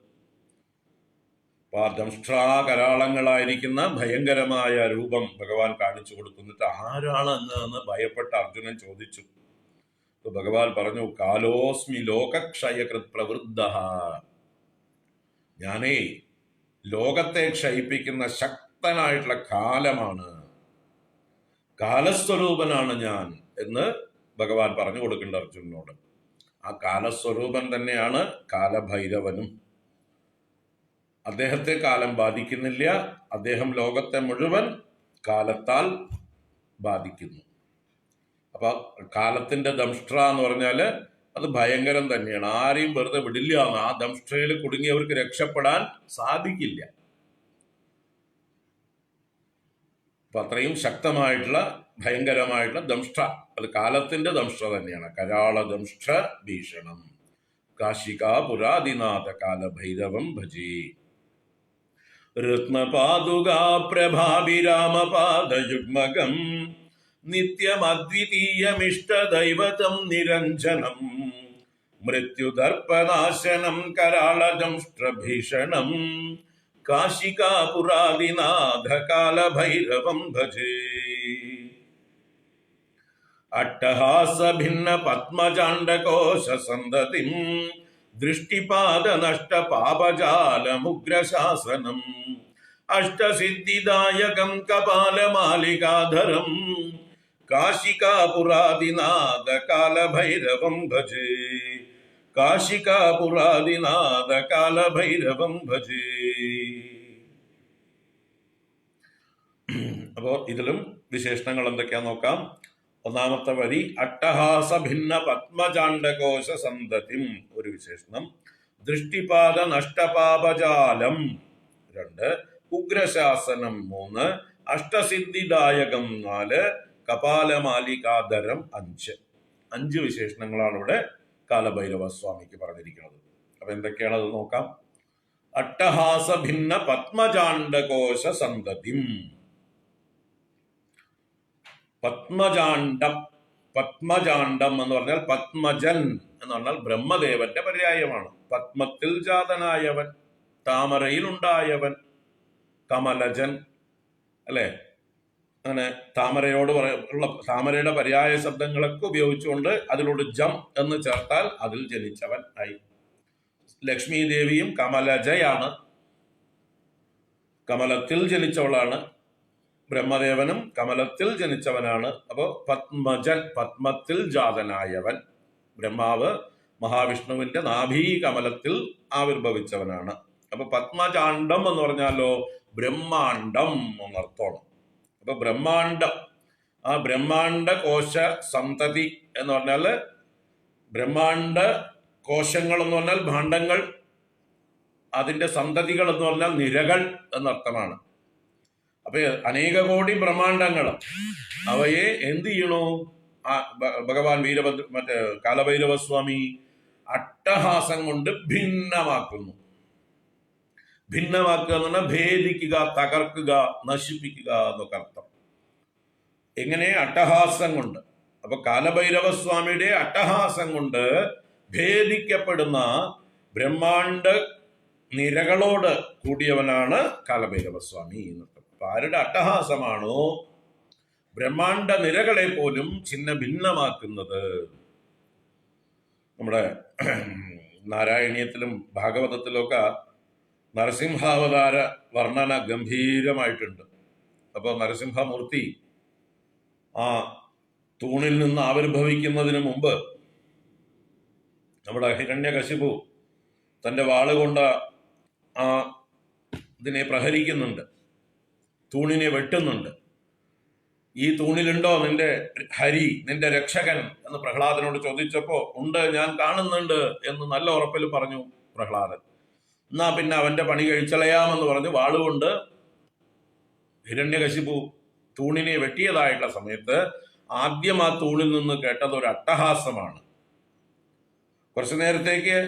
അപ്പൊ ആ ദംഷ്ട്രാകരാളങ്ങളായിരിക്കുന്ന ഭയങ്കരമായ രൂപം ഭഗവാൻ കാണിച്ചു കൊടുക്കുന്നിട്ട് ആരാണ് എന്ന് ഭയപ്പെട്ട അർജുനൻ ചോദിച്ചു. ഭഗവാൻ പറഞ്ഞു, കാലോസ്മി ലോകക്ഷയകൃത് പ്രവൃദ്ധ. ഞാനേ ലോകത്തെ ക്ഷയിപ്പിക്കുന്ന ശക്തനായിട്ടുള്ള കാലമാണ്, കാലസ്വരൂപനാണ് ഞാൻ എന്ന് ഭഗവാൻ പറഞ്ഞു കൊടുക്കേണ്ട അർജുനനോട്. ആ കാലസ്വരൂപൻ തന്നെയാണ് കാലഭൈരവനും. അദ്ദേഹത്തെ കാലം ബാധിക്കുന്നില്ല, അദ്ദേഹം ലോകത്തെ മുഴുവൻ കാലത്താൽ ബാധിക്കുന്നു. അപ്പൊ കാലത്തിന്റെ ദംഷ്ട്ര എന്ന് പറഞ്ഞാല് അത് ഭയങ്കരം തന്നെയാണ്. ആരെയും വെറുതെ വിടില്ല. ആ ദംഷ്ട്രയിൽ കുടുങ്ങിയവർക്ക് രക്ഷപ്പെടാൻ സാധിക്കില്ല. അപ്പൊ അത്രയും ശക്തമായിട്ടുള്ള ഭയങ്കരമായിട്ടുള്ള ദംഷ്ട്ര, അത് കാലത്തിന്റെ ദംഷ്ട്ര തന്നെയാണ്. കരാള ദംഷ്ട്ര ഭീഷണം കാശികാ പുരാദിനാഥ കാലഭൈരവം ഭജേ. രത്നപാദുകാ പ്രഭാഭിരാമപാദയുഗ്മകം നിത്യമദ്വിതീയമിഷ്ടദൈവതം നിരഞ്ജനം മൃത്യുദർപ്പനാശനം കരാളദംഷ്ട്രഭീഷണം കാശികാപുരാദിനാഥ കാലഭൈരവം ഭജേ. അട്ടഹാസഭിന്ന പത്മജാണ്ഡകോശ സന്തതിം ദൃഷ്ടിപാദ നഷ്ട പാപജാലമുഗ്രശാസനം അഷ്ടസിദ്ധിദായകം കപാലമാലികാധരം കാശികാപുരാദിനാഥ കാലഭൈരവം ഭജേ. കാശികാപുരാദിനാഥ കാലഭൈരവം ഭജേ. അപ്പോ ഇതിലും വിശേഷണങ്ങൾ എന്തൊക്കെയാ നോക്കാം. ഒന്നാമത്തെ വരി അട്ടഹാസ ഭിന്ന പത്മജാണ്ഡകോശ സന്തതിം, ഒരു വിശേഷണം. ദൃഷ്ടിപാദ നഷ്ടപാപജാലം 2, ഉഗ്രശാസനം 3, അഷ്ടസിദ്ധിദായകം 4, കപാലമാലികാധരം 5. 5 വിശേഷണങ്ങളാണ് ഇവിടെ കാലഭൈരവ സ്വാമിക്ക് പറഞ്ഞിരിക്കുന്നത്. അപ്പൊ എന്തൊക്കെയാണ് അത് നോക്കാം. അട്ടഹാസ ഭിന്ന പത്മജാണ്ഡകോശ സന്തതിം. പത്മജാണ്ഡം, പത്മജാണ്ഡം എന്ന് പറഞ്ഞാൽ പത്മജൻ എന്ന് പറഞ്ഞാൽ ബ്രഹ്മദേവന്റെ പര്യായമാണ്. പത്മത്തിൽ ജാതനായവൻ, താമരയിൽ ഉണ്ടായവൻ, കമലജൻ അല്ലെ. അങ്ങനെ താമരയോട് ഉള്ള താമരയുടെ പര്യായ ശബ്ദങ്ങളൊക്കെ ഉപയോഗിച്ചുകൊണ്ട് അതിലോട് ജം എന്ന് ചേർത്താൽ അതിൽ ജനിച്ചവൻ ആയി. ലക്ഷ്മി ദേവിയും കമലജയാണ്, കമലത്തിൽ ജനിച്ചവളാണ്. ബ്രഹ്മദേവനും കമലത്തിൽ ജനിച്ചവനാണ്. അപ്പോൾ പത്മജൻ, പത്മത്തിൽ ജാതനായവൻ. ബ്രഹ്മാവ് മഹാവിഷ്ണുവിന്റെ നാഭീ കമലത്തിൽ ആവിർഭവിച്ചവനാണ്. അപ്പൊ പത്മജാണ്ഡം എന്ന് പറഞ്ഞാലോ ബ്രഹ്മാണ്ഡം എന്നർത്ഥമാണ്. അപ്പൊ ബ്രഹ്മാണ്ഡം, ആ ബ്രഹ്മാണ്ഡ കോശ സന്തതി എന്ന് പറഞ്ഞാല് ബ്രഹ്മാണ്ഡ കോശങ്ങൾ എന്ന് പറഞ്ഞാൽ ഭാണ്ഡങ്ങൾ, അതിന്റെ സന്തതികൾ എന്ന് പറഞ്ഞാൽ നിരകൾ എന്നർത്ഥമാണ്. അപ്പൊ അനേക കോടി ബ്രഹ്മാണ്ഡങ്ങൾ, അവയെ എന്ത് ചെയ്യണു ഭഗവാൻ കാലഭൈരവസ്വാമി അട്ടഹാസം കൊണ്ട് ഭിന്നമാക്കുന്നു. ഭിന്നമാക്കുക എന്ന് പറഞ്ഞാൽ ഭേദിക്കുക, തകർക്കുക, നശിപ്പിക്കുക എന്നൊക്കെ അർത്ഥം. എങ്ങനെ? അട്ടഹാസം കൊണ്ട്. അപ്പൊ കാലഭൈരവസ്വാമിയുടെ അട്ടഹാസം കൊണ്ട് ഭേദിക്കപ്പെടുന്ന ബ്രഹ്മാണ്ഡ നിരകളോട് കൂടിയവനാണ് കാലഭൈരവസ്വാമി എന്നർത്ഥം. അപ്പൊ ആരുടെ അട്ടഹാസമാണോ ബ്രഹ്മാണ്ഡ നിരകളെ പോലും ഛിന്ന ഭിന്നമാക്കുന്നത്. നമ്മുടെ നാരായണീയത്തിലും ഭാഗവതത്തിലൊക്കെ നരസിംഹാവതാര വർണ്ണന ഗംഭീരമായിട്ടുണ്ട്. അപ്പോൾ നരസിംഹമൂർത്തി ആ തൂണിൽ നിന്ന് ആവിർഭവിക്കുന്നതിന് മുമ്പ് നമ്മുടെ ഹിരണ്യകശിപു തൻ്റെ വാളുകൊണ്ട് ആ ഇതിനെ പ്രഹരിക്കുന്നുണ്ട്, തൂണിനെ വെട്ടുന്നുണ്ട്. ഈ തൂണിലുണ്ടോ നിന്റെ ഹരി, നിന്റെ രക്ഷകൻ എന്ന് പ്രഹ്ലാദനോട് ചോദിച്ചപ്പോ ഉണ്ട്, ഞാൻ കാണുന്നുണ്ട് എന്ന് നല്ല ഉറപ്പിൽ പറഞ്ഞു പ്രഹ്ലാദൻ. എന്നാ പിന്നെ അവന്റെ പണി കഴിച്ചളയാമെന്ന് പറഞ്ഞ് വാളുകൊണ്ട് ഹിരണ്യകശിപു തൂണിനെ വെട്ടിയതായിട്ടുള്ള സമയത്ത് ആദ്യം ആ തൂണിൽ നിന്ന് കേട്ടത് ഒരു അട്ടഹാസമാണ്. കുറച്ചു നേരത്തേക്ക്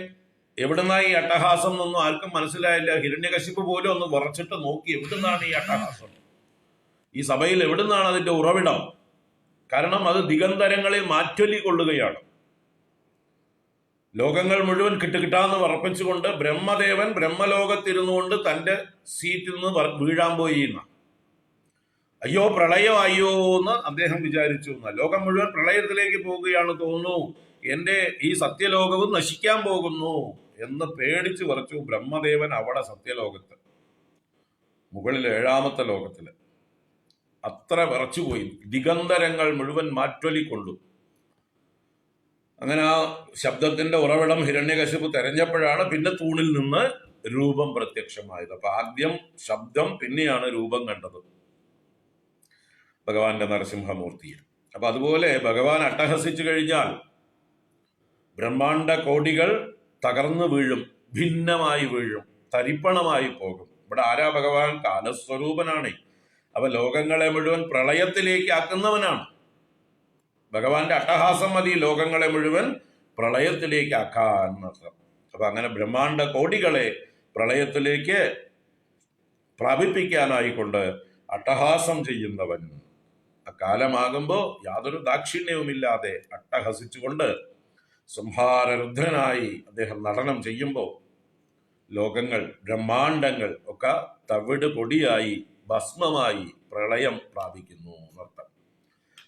എവിടുന്നാ ഈ അട്ടഹാസം എന്നൊന്നും ആർക്കും മനസ്സിലായില്ല. ഹിരണ്യകശിപു പോലും ഒന്ന് വിറച്ചിട്ട് നോക്കി, എവിടുന്നാണ് ഈ അട്ടഹാസം, ഈ സഭയിൽ എവിടുന്നാണ് അതിന്റെ ഉറവിടം? കാരണം അത് ദിഗന്തരങ്ങളെ മാറ്റൊലി കൊള്ളുകയാണ്. ലോകങ്ങൾ മുഴുവൻ കിട്ടുകിട്ടാന്ന് ഉറപ്പിച്ചുകൊണ്ട് ബ്രഹ്മദേവൻ ബ്രഹ്മലോകത്തിരുന്നുകൊണ്ട് തന്റെ സീറ്റിൽ നിന്ന് വീഴാൻ പോയി. അയ്യോ പ്രളയം, അയ്യോ എന്ന് അദ്ദേഹം വിചാരിച്ചു. ലോകം മുഴുവൻ പ്രളയത്തിലേക്ക് പോവുകയാണ് തോന്നുന്നു, എന്റെ ഈ സത്യലോകവും നശിക്കാൻ പോകുന്നു എന്ന് പേടിച്ചു വിറച്ചു ബ്രഹ്മദേവൻ. അവിടെ സത്യലോകത്ത് മുകളിൽ 7ാമത്തെ ലോകത്തില് അത്ര വിറച്ചുപോയി. ദിഗന്തരങ്ങൾ മുഴുവൻ മാറ്റൊലിക്കൊണ്ടു. അങ്ങനെ ആ ശബ്ദത്തിന്റെ ഉറവിടം ഹിരണ്യകശിപു തെരഞ്ഞപ്പോഴാണ് പിന്നെ തൂണിൽ നിന്ന് രൂപം പ്രത്യക്ഷമായത്. അപ്പൊ ആദ്യം ശബ്ദം, പിന്നെയാണ് രൂപം കണ്ടത് ഭഗവാന്റെ നരസിംഹമൂർത്തിയെ. അപ്പൊ അതുപോലെ ഭഗവാൻ അട്ടഹസിച്ചു കഴിഞ്ഞാൽ ബ്രഹ്മാണ്ട കോടികൾ തകർന്നു വീഴും, ഭിന്നമായി വീഴും, തരിപ്പണമായി പോകും. ഇവിടെ ആരാ ഭഗവാൻ? കാലസ്വരൂപനാണ്. അവ ലോകങ്ങളെ മുഴുവൻ പ്രളയത്തിലേക്ക് ആക്കുന്നവനാണ്. ഭഗവാന്റെ അട്ടഹാസം മതി ലോകങ്ങളെ മുഴുവൻ പ്രളയത്തിലേക്ക് ആക്കാൻ. അപ്പൊ അങ്ങനെ ബ്രഹ്മാണ്ട കോടികളെ പ്രളയത്തിലേക്ക് പ്രാപിപ്പിക്കാനായിക്കൊണ്ട് അട്ടഹാസം ചെയ്യുന്നവൻ. അക്കാലമാകുമ്പോ യാതൊരു ദാക്ഷിണ്യവുമില്ലാതെ അട്ടഹസിച്ചുകൊണ്ട് സംഹാരരുദ്രനായി അദ്ദേഹം നടനം ചെയ്യുമ്പോൾ ലോകങ്ങൾ, ബ്രഹ്മാണ്ടങ്ങൾ ഒക്കെ തവിട് പൊടിയായി ഭസ്മമായി പ്രളയം പ്രാപിക്കുന്നു എന്നർത്ഥം.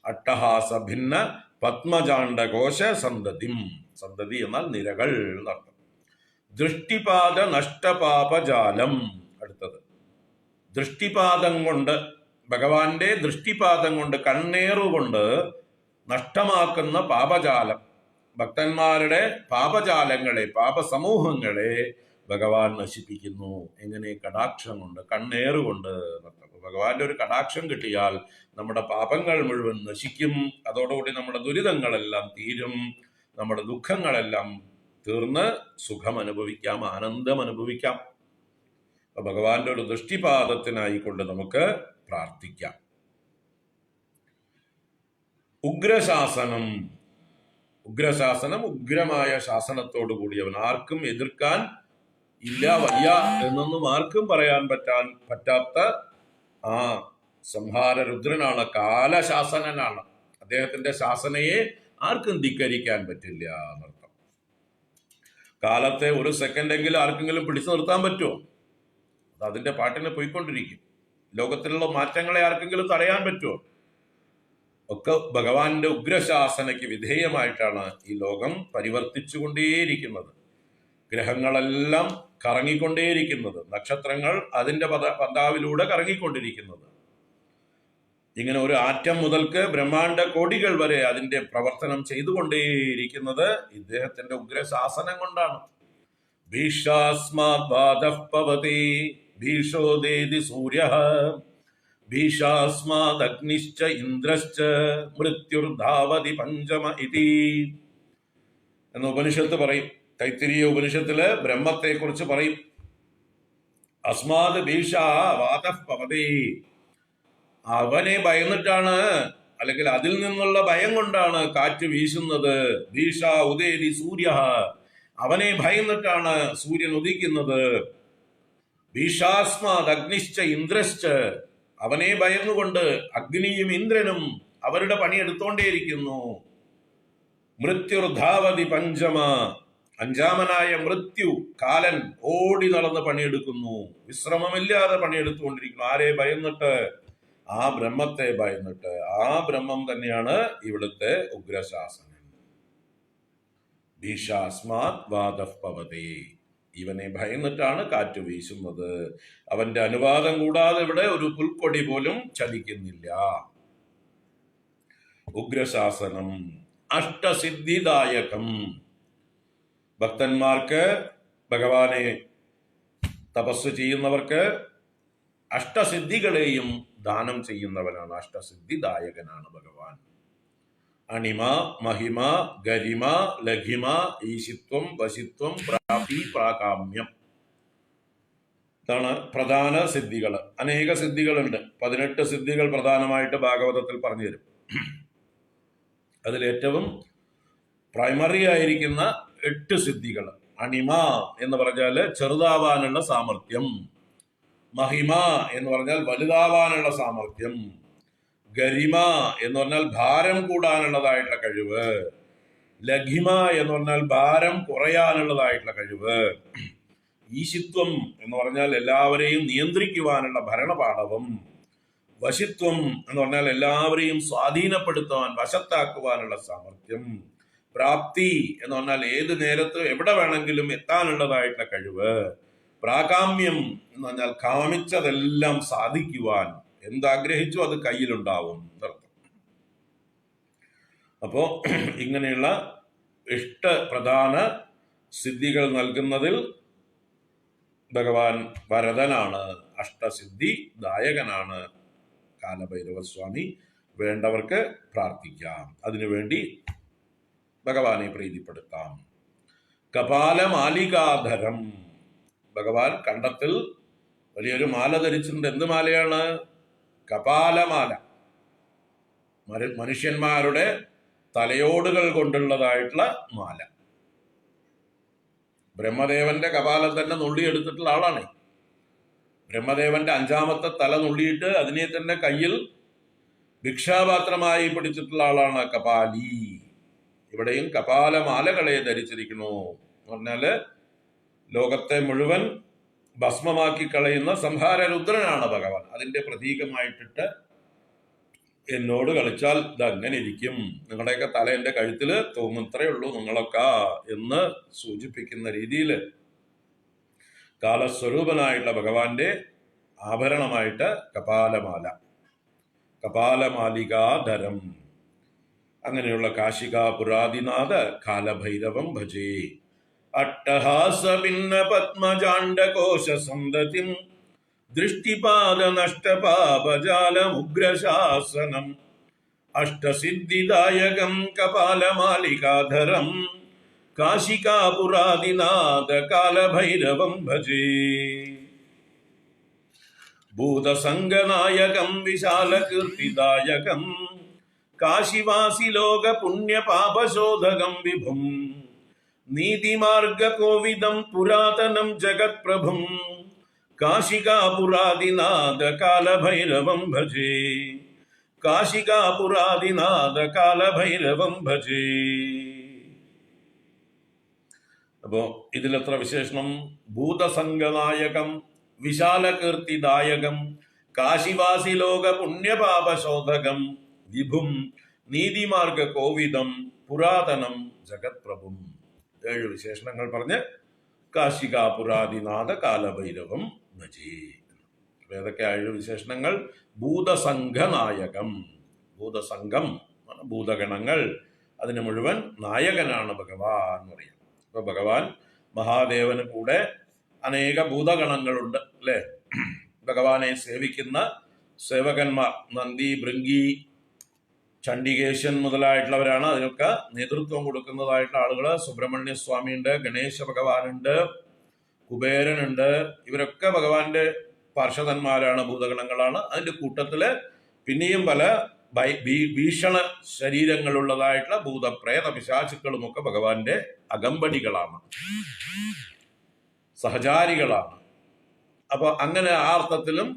അട്ടഹാസ ഭിന്ന പത്മജാണ്ഡകോശ സന്തതിം. സന്തതി എന്നാൽ നിരകൾ എന്നർത്ഥം. ദൃഷ്ടിപാത നഷ്ടപാപജാലം. അടുത്തത് ദൃഷ്ടിപാദം കൊണ്ട്, ഭഗവാന്റെ ദൃഷ്ടിപാദം കൊണ്ട്, കണ്ണേറുകൊണ്ട് നഷ്ടമാക്കുന്ന പാപജാലം, ഭക്തന്മാരുടെ പാപജാലങ്ങളെ, പാപസമൂഹങ്ങളെ ഭഗവാൻ നശിപ്പിക്കുന്നു. എങ്ങനെ? കടാക്ഷം കൊണ്ട്, കണ്ണേറുകൊണ്ട്. ഭഗവാന്റെ ഒരു കടാക്ഷം കിട്ടിയാൽ നമ്മുടെ പാപങ്ങൾ മുഴുവൻ നശിക്കും. അതോടുകൂടി നമ്മുടെ ദുരിതങ്ങളെല്ലാം തീരും, നമ്മുടെ ദുഃഖങ്ങളെല്ലാം തീർന്ന് സുഖം അനുഭവിക്കാം, ആനന്ദം അനുഭവിക്കാം. ഭഗവാന്റെ ഒരു ദൃഷ്ടിപാദത്തിനായിക്കൊണ്ട് നമുക്ക് പ്രാർത്ഥിക്കാം. ഉഗ്രശാസനം. ഉഗ്രശാസനം, ഉഗ്രമായ ശാസനത്തോടു കൂടിയവൻ. ആർക്കും എതിർക്കാൻ ഇല്ല, വയ്യ എന്നൊന്നും ആർക്കും പറയാൻ പറ്റാത്ത ആ സംഹാരരുദ്രനാണ്, കാലശാസനനാണ്. അദ്ദേഹത്തിന്റെ ശാസനയെ ആർക്കും ധിക്കരിക്കാൻ പറ്റില്ല എന്നർത്ഥം. കാലത്തെ ഒരു സെക്കൻഡെങ്കിലും ആർക്കെങ്കിലും പിടിച്ചു നിർത്താൻ പറ്റുമോ? അത് അതിന്റെ പാട്ടിന് പോയിക്കൊണ്ടിരിക്കും. ലോകത്തിലുള്ള മാറ്റങ്ങളെ ആർക്കെങ്കിലും തടയാൻ പറ്റുമോ? ഒക്കെ ഭഗവാന്റെ ഉഗ്രശാസനയ്ക്ക് വിധേയമായിട്ടാണ് ഈ ലോകം പരിവർത്തിച്ചുകൊണ്ടേയിരിക്കുന്നത്. ഗ്രഹങ്ങളെല്ലാം കറങ്ങിക്കൊണ്ടേയിരിക്കുന്നത്, നക്ഷത്രങ്ങൾ അതിന്റെ പന്താവിലൂടെ കറങ്ങിക്കൊണ്ടിരിക്കുന്നത്. ഇങ്ങനെ ഒരു ആറ്റം മുതൽക്ക് ബ്രഹ്മാണ്ട കോടികൾ വരെ അതിന്റെ പ്രവർത്തനം ചെയ്തുകൊണ്ടേയിരിക്കുന്നത് ഇദ്ദേഹത്തിന്റെ ഉഗ്രശാസനം കൊണ്ടാണ്. ഭീഷാസ്മാദ് ഭീഷോദേതി സൂര്യ ഭീഷാസ്മാദഗ്നിശ്ച ഇന്ദ്രശ്ച മൃത്യുർധാവതി പഞ്ചമ ഇതി എന്ന് ഉപനിഷത്ത് പറയും. തൈത്തിരീയ ഉപനിഷത്തില് ബ്രഹ്മത്തെ കുറിച്ച് പറയും. അസ്മാത് ഭീഷ വാതഃ പവതി. അവനെ ഭയന്നിട്ടാണ്, അല്ലെങ്കിൽ അതിൽ നിന്നുള്ള ഭയം കൊണ്ടാണ് കാറ്റ് വീശുന്നത്. ഭീഷ ഉദേതി സൂര്യ. അവനെ ഭയന്നിട്ടാണ് സൂര്യൻ ഉദിക്കുന്നത്. ഭീഷാസ്മാദ് അഗ്നിശ്ച ഇന്ദ്രശ്ച. അവനെ ഭയന്നുകൊണ്ട് അഗ്നിയും ഇന്ദ്രനും അവരുടെ പണിയെടുത്തോണ്ടേയിരിക്കുന്നു. മൃത്യുർധാവതി പഞ്ചമ. അഞ്ചാമനായ മൃത്യു, കാലൻ, ഓടി നടന്ന് പണിയെടുക്കുന്നു, വിശ്രമമില്ലാതെ പണിയെടുത്തുകൊണ്ടിരിക്കുന്നു. ആരെ ഭയന്നിട്ട്? ആ ബ്രഹ്മത്തെ ഭയന്നിട്ട്. ആ ബ്രഹ്മം തന്നെയാണ് ഇവിടുത്തെ ഉഗ്രശാസനം. ഭീഷാസ്മാത് വാതഃ പവതി. ഇവനെ ഭയന്നിട്ടാണ് കാറ്റ് വീശുന്നത്. അവന്റെ അനുവാദം കൂടാതെ ഇവിടെ ഒരു പുൽക്കൊടി പോലും ചലിക്കുന്നില്ല. ഉഗ്രശാസനം അഷ്ടസിദ്ധിദായകം. ഭക്തന്മാർക്ക്, ഭഗവാനെ തപസ് ചെയ്യുന്നവർക്ക് അഷ്ടസിദ്ധികളെയും ദാനം ചെയ്യുന്നവനാണ്, അഷ്ടസിദ്ധിദായകനാണ് ഭഗവാൻ. അണിമ, മഹിമ, ഗരിമ, ലഘിമ, ഈശിത്വം, വശിത്വം, പ്രാപ്തി, പ്രാകാമ്യം. ഇതാണ് പ്രധാന സിദ്ധികൾ. അനേക സിദ്ധികളുണ്ട്. 18 സിദ്ധികൾ പ്രധാനമായിട്ട് ഭാഗവതത്തിൽ പറഞ്ഞു തരും. അതിലേറ്റവും പ്രൈമറി ആയിരിക്കുന്ന 8 സിദ്ധികൾ. അണിമ എന്ന് പറഞ്ഞാൽ ചെറുതാവാനുള്ള സാമർഥ്യം, മഹിമ എന്ന് പറഞ്ഞാൽ വലുതാവാനുള്ള സാമർഥ്യം, ഗരിമ എന്ന് പറഞ്ഞാൽ ഭാരം കൂടാനുള്ളതായിട്ടുള്ള കഴിവ്, ലഘിമ എന്ന് പറഞ്ഞാൽ ഭാരം കുറയാനുള്ളതായിട്ടുള്ള കഴിവ്, ഈശിത്വം എന്ന് പറഞ്ഞാൽ എല്ലാവരെയും നിയന്ത്രിക്കുവാനുള്ള ഭരണപാടവം, വശിത്വം എന്ന് പറഞ്ഞാൽ എല്ലാവരെയും സ്വാധീനപ്പെടുത്തുവാൻ, വശത്താക്കുവാനുള്ള സാമർഥ്യം, പ്രാപ്തി എന്ന് പറഞ്ഞാൽ ഏത് നേരത്തും എവിടെ വേണമെങ്കിലും എത്താനുള്ളതായിട്ടുള്ള കഴിവ്, പ്രാകാമ്യം എന്ന് പറഞ്ഞാൽ കാമിച്ചതെല്ലാം സാധിക്കുവാൻ, എന്താഗ്രഹിച്ചു അത് കയ്യിലുണ്ടാവും എന്നർത്ഥം. അപ്പോ ഇങ്ങനെയുള്ള പ്രധാന സിദ്ധികൾ നൽകുന്നതിൽ ഭഗവാൻ വരദനാണ്, അഷ്ടസിദ്ധി ദായകനാണ് കാലഭൈരവസ്വാമി. വേണ്ടവർക്ക് പ്രാർത്ഥിക്കാം, അതിനുവേണ്ടി ഭഗവാനെ പ്രീതിപ്പെടുത്താം. കപാലമാലികാധരം, ഭഗവാൻ കണ്ടത്തിൽ വലിയൊരു മാല ധരിച്ചിട്ടുണ്ട്. എന്ത് മാലയാണ്? കപാലമാല. മനുഷ്യന്മാരുടെ തലയോടുകൾ കൊണ്ടുള്ളതായിട്ടുള്ള മാല. ബ്രഹ്മദേവന്റെ കപാലം തന്നെ നുള്ളിയെടുത്തിട്ടുള്ള ആളാണ്. ബ്രഹ്മദേവന്റെ 5ാമത്തെ തല നുള്ളിയിട്ട് അതിനെ തന്നെ കയ്യിൽ ഭിക്ഷാപാത്രമായി പിടിച്ചിട്ടുള്ള ആളാണ് കപാലി. ഇവിടെയും കപാലമാലകളെ ധരിച്ചിരിക്കുന്നു എന്ന് പറഞ്ഞാല് ലോകത്തെ മുഴുവൻ ഭസ്മമാക്കി കളയുന്ന സംഹാര രുദ്രനാണ് ഭഗവാൻ. അതിന്റെ പ്രതീകമായിട്ടിട്ട് എന്നോട് കളിച്ചാൽ ഇതങ്ങനെ ഇരിക്കും, നിങ്ങളുടെയൊക്കെ തല എൻ്റെ കഴുത്തില് തോന്നുന്നത്രേ ഉള്ളൂ നിങ്ങളൊക്കെ എന്ന് സൂചിപ്പിക്കുന്ന രീതിയിൽ കാലസ്വരൂപനായിട്ടുള്ള ഭഗവാന്റെ ആഭരണമായിട്ട് കപാലമാല, കപാലമാലികാധരം. അങ്ങനെയുള്ള കാശികാ പുരാതിനാഥ കാലഭൈരവം ഭജേ. അട്ടഹാസ ഭിന്ന പത്മജാണ്ഡകോശ സന്തതിം ദൃഷ്ടിപാദ നഷ്ടപാപജാലമുഗ്രശാസനം അഷ്ടസിദ്ധിദായകം കപാലമാലികാധരം കാശികാപുരാദിനാഥ കാലഭൈരവം ഭജേ. ഭൂതസംഗനായകം വിശാലകീർത്തിദായകം കാശിവാസി ലോക പുണ്യപാപശോധകം വിഭും നീതിമാർഗകോവിദം പുരാതനം ജഗത്പ്രഭും കാശികാപുരാദിനാഥ കാലഭൈരവം ഭജേ. കാശികാപുരാദിനാഥ കാലഭൈരവം ഭജേ. അപ്പോ ഇതിലെത്ര വിശേഷണം? ഭൂതസംഗനായകം, വിശാലകീർത്തിദായകം, കാശിവാസി ലോക പുണ്യപാപശോധകം, വിഭും നീതിമാർഗ കോവിദം, പുരാതനം ജഗത്പ്രഭും. 7 വിശേഷണങ്ങൾ പറഞ്ഞ് കാശികാപുരാദിനാഥ കാലഭൈരവം ഭജേ. ഏതൊക്കെ 7 വിശേഷണങ്ങൾ? ഭൂതസംഘനായകം, ഭൂതസംഘം ഭൂതഗണങ്ങൾ, അതിന് മുഴുവൻ നായകനാണ് ഭഗവാൻ എന്ന് പറയാം. അപ്പൊ ഭഗവാൻ മഹാദേവന് കൂടെ അനേക ഭൂതഗണങ്ങളുണ്ട് അല്ലെ. ഭഗവാനെ സേവിക്കുന്ന സേവകന്മാർ നന്ദി, ഭൃംഗി, ചണ്ഡികേശൻ മുതലായിട്ടുള്ളവരാണ്. അതിനൊക്കെ നേതൃത്വം കൊടുക്കുന്നതായിട്ടുള്ള ആളുകൾ. സുബ്രഹ്മണ്യ സ്വാമിയുണ്ട്, ഗണേശ ഭഗവാനുണ്ട്, കുബേരനുണ്ട്. ഇവരൊക്കെ ഭഗവാന്റെ പാർഷദന്മാരാണ്, ഭൂതഗണങ്ങളാണ്. അതിന്റെ കൂട്ടത്തില് പിന്നെയും പല ഭീഷണ ശരീരങ്ങളുള്ളതായിട്ടുള്ള ഭൂതപ്രേത പിശാചുക്കളുമൊക്കെ ഭഗവാന്റെ അകമ്പടികളാണ്, സഹചാരികളാണ്. അപ്പൊ അങ്ങനെ ആ അർത്ഥത്തിലും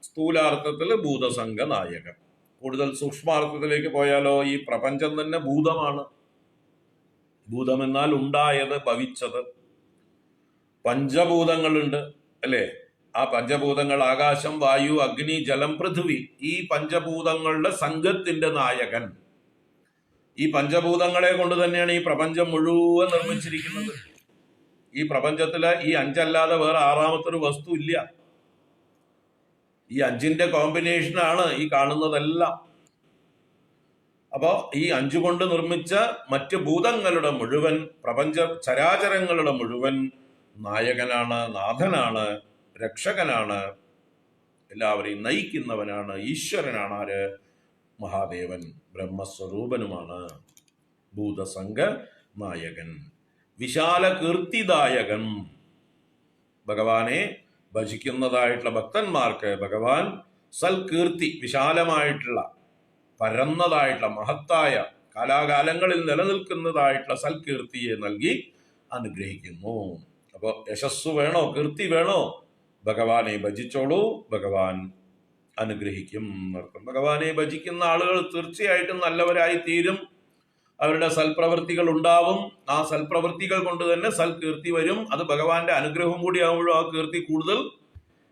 സ്ഥൂലാർത്ഥത്തില് ഭൂതസംഘ നായകൻ. കൂടുതൽ സൂക്ഷ്മാർത്ഥത്തിലേക്ക് പോയാലോ, ഈ പ്രപഞ്ചം തന്നെ ഭൂതമാണ്. ഭൂതമെന്നാൽ ഉണ്ടായത്, ഭവിച്ചത്. പഞ്ചഭൂതങ്ങളുണ്ട് അല്ലേ. ആ പഞ്ചഭൂതങ്ങൾ ആകാശം, വായു, അഗ്നി, ജലം, പൃഥ്വി. ഈ പഞ്ചഭൂതങ്ങളുടെ സംഘത്തിന്റെ നായകൻ. ഈ പഞ്ചഭൂതങ്ങളെ കൊണ്ട് തന്നെയാണ് ഈ പ്രപഞ്ചം മുഴുവൻ നിർമ്മിച്ചിരിക്കുന്നത്. ഈ പ്രപഞ്ചത്തില് ഈ 5 അല്ലാതെ വേറെ 6ാമത്തൊരു വസ്തു ഇല്ല. ഈ 5ന്റെ കോമ്പിനേഷനാണ് ഈ കാണുന്നതെല്ലാം. അപ്പോ ഈ 5 കൊണ്ട് നിർമ്മിച്ച മറ്റ് ഭൂതങ്ങളുടെ മുഴുവൻ, പ്രപഞ്ച ചരാചരങ്ങളുടെ മുഴുവൻ നായകനാണ്, നാഥനാണ്, രക്ഷകനാണ് എല്ലാവരെയും നയിക്കുന്നവനാണ്, ഈശ്വരനാണ്. ആര്? മഹാദേവൻ ബ്രഹ്മസ്വരൂപനുമാണ്. ഭൂതസംഘ നായകൻ, വിശാല കീർത്തിദായകൻ. ഭഗവാനെ ഭജിക്കുന്നതായിട്ടുള്ള ഭക്തന്മാർക്ക് ഭഗവാൻ സൽകീർത്തി, വിശാലമായിട്ടുള്ള പരന്നതായിട്ടുള്ള മഹത്തായ കാലാകാലങ്ങളിൽ നിലനിൽക്കുന്നതായിട്ടുള്ള സൽകീർത്തിയെ നൽകി അനുഗ്രഹിക്കുന്നു. അപ്പോൾ യശസ്സു വേണോ, കീർത്തി വേണോ? ഭഗവാനെ ഭജിച്ചോളൂ, ഭഗവാൻ അനുഗ്രഹിക്കും എന്നർത്ഥം. ഭഗവാനെ ഭജിക്കുന്ന ആളുകൾ തീർച്ചയായിട്ടും നല്ലവരായി തീരും. അവരുടെ സൽപ്രവൃത്തികൾ ഉണ്ടാവും. ആ സൽപ്രവൃത്തികൾ കൊണ്ട് തന്നെ സൽകീർത്തി വരും. അത് ഭഗവാന്റെ അനുഗ്രഹം കൂടി ആകുമ്പോഴും ആ കീർത്തി കൂടുതൽ,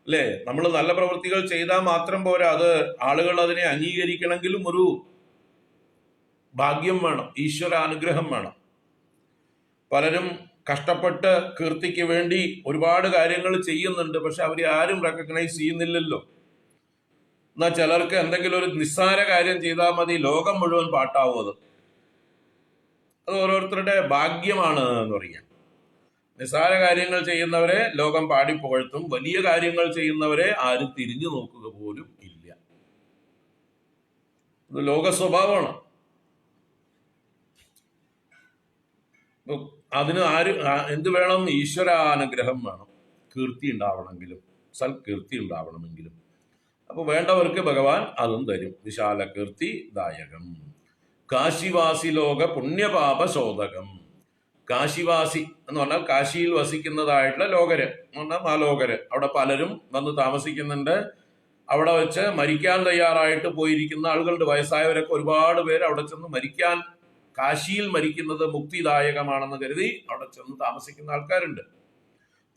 അല്ലേ? നമ്മൾ നല്ല പ്രവൃത്തികൾ ചെയ്താൽ മാത്രം പോരാ, അത് ആളുകൾ അതിനെ അംഗീകരിക്കണമെങ്കിലും ഒരു ഭാഗ്യം വേണം, ഈശ്വര അനുഗ്രഹം വേണം. പലരും കഷ്ടപ്പെട്ട് കീർത്തിക്ക് വേണ്ടി ഒരുപാട് കാര്യങ്ങൾ ചെയ്യുന്നുണ്ട്, പക്ഷെ അവരെ ആരും റെക്കഗ്നൈസ് ചെയ്യുന്നില്ലല്ലോ. എന്നാൽ ചിലർക്ക് എന്തെങ്കിലും ഒരു നിസ്സാര കാര്യം ചെയ്താൽ മതി, ലോകം മുഴുവൻ പാട്ടാവും. അത് ഓരോരുത്തരുടെ ഭാഗ്യമാണ് എന്ന് പറയാം. നിസ്സാര കാര്യങ്ങൾ ചെയ്യുന്നവരെ ലോകം പാടിപ്പുകഴ്ത്തും, വലിയ കാര്യങ്ങൾ ചെയ്യുന്നവരെ ആരും തിരിഞ്ഞു നോക്കുക പോലും ഇല്ല. ഇത് ലോക സ്വഭാവമാണ്. അതിന് എന്ത് വേണം? ഈശ്വരാനുഗ്രഹം വേണം, കീർത്തി ഉണ്ടാവണമെങ്കിലും, സൽകീർത്തി ഉണ്ടാവണമെങ്കിലും. അപ്പൊ വേണ്ടവർക്ക് ഭഗവാൻ അതും തരും. വിശാല കീർത്തി ദായകം, കാശിവാസി ലോക പുണ്യപാപ ശോധകം. കാശിവാസി എന്ന് പറഞ്ഞാൽ കാശിയിൽ വസിക്കുന്നതായിട്ടുള്ള ലോകര് എന്ന് പറഞ്ഞാൽ മാലോകര്. അവിടെ പലരും വന്ന് താമസിക്കുന്നുണ്ട്. അവിടെ വെച്ച് മരിക്കാൻ തയ്യാറായിട്ട് പോയിരിക്കുന്ന ആളുകളുടെ വയസ്സായവരൊക്കെ ഒരുപാട് പേര് അവിടെ ചെന്ന് മരിക്കാൻ, കാശിയിൽ മരിക്കുന്നത് മുക്തിദായകമാണെന്ന് കരുതി അവിടെ ചെന്ന് താമസിക്കുന്ന ആൾക്കാരുണ്ട്.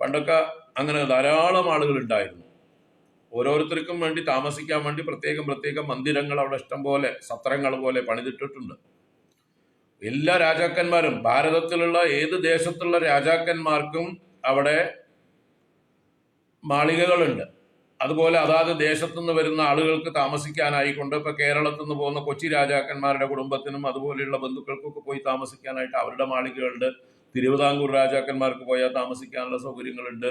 പണ്ടൊക്കെ അങ്ങനെ ധാരാളം ആളുകൾ ഉണ്ടായിരുന്നു. ഓരോരുത്തർക്കും വേണ്ടി താമസിക്കാൻ വേണ്ടി പ്രത്യേകം മന്ദിരങ്ങൾ അവിടെ ഇഷ്ടം പോലെ, സത്രങ്ങൾ പോലെ പണിതിട്ടിട്ടുണ്ട്. എല്ലാ രാജാക്കന്മാരും, ഭാരതത്തിലുള്ള ഏത് ദേശത്തുള്ള രാജാക്കന്മാർക്കും അവിടെ മാളികകളുണ്ട്. അതുപോലെ അതാത് ദേശത്തുനിന്ന് വരുന്ന ആളുകൾക്ക് താമസിക്കാനായിക്കൊണ്ട്, ഇപ്പൊ കേരളത്തിൽ നിന്ന് പോകുന്ന കൊച്ചി രാജാക്കന്മാരുടെ കുടുംബത്തിനും അതുപോലെയുള്ള ബന്ധുക്കൾക്കൊക്കെ പോയി താമസിക്കാനായിട്ട് അവരുടെ മാളികകളുണ്ട്. തിരുവിതാംകൂർ രാജാക്കന്മാർക്ക് പോയാൽ താമസിക്കാനുള്ള സൗകര്യങ്ങളുണ്ട്.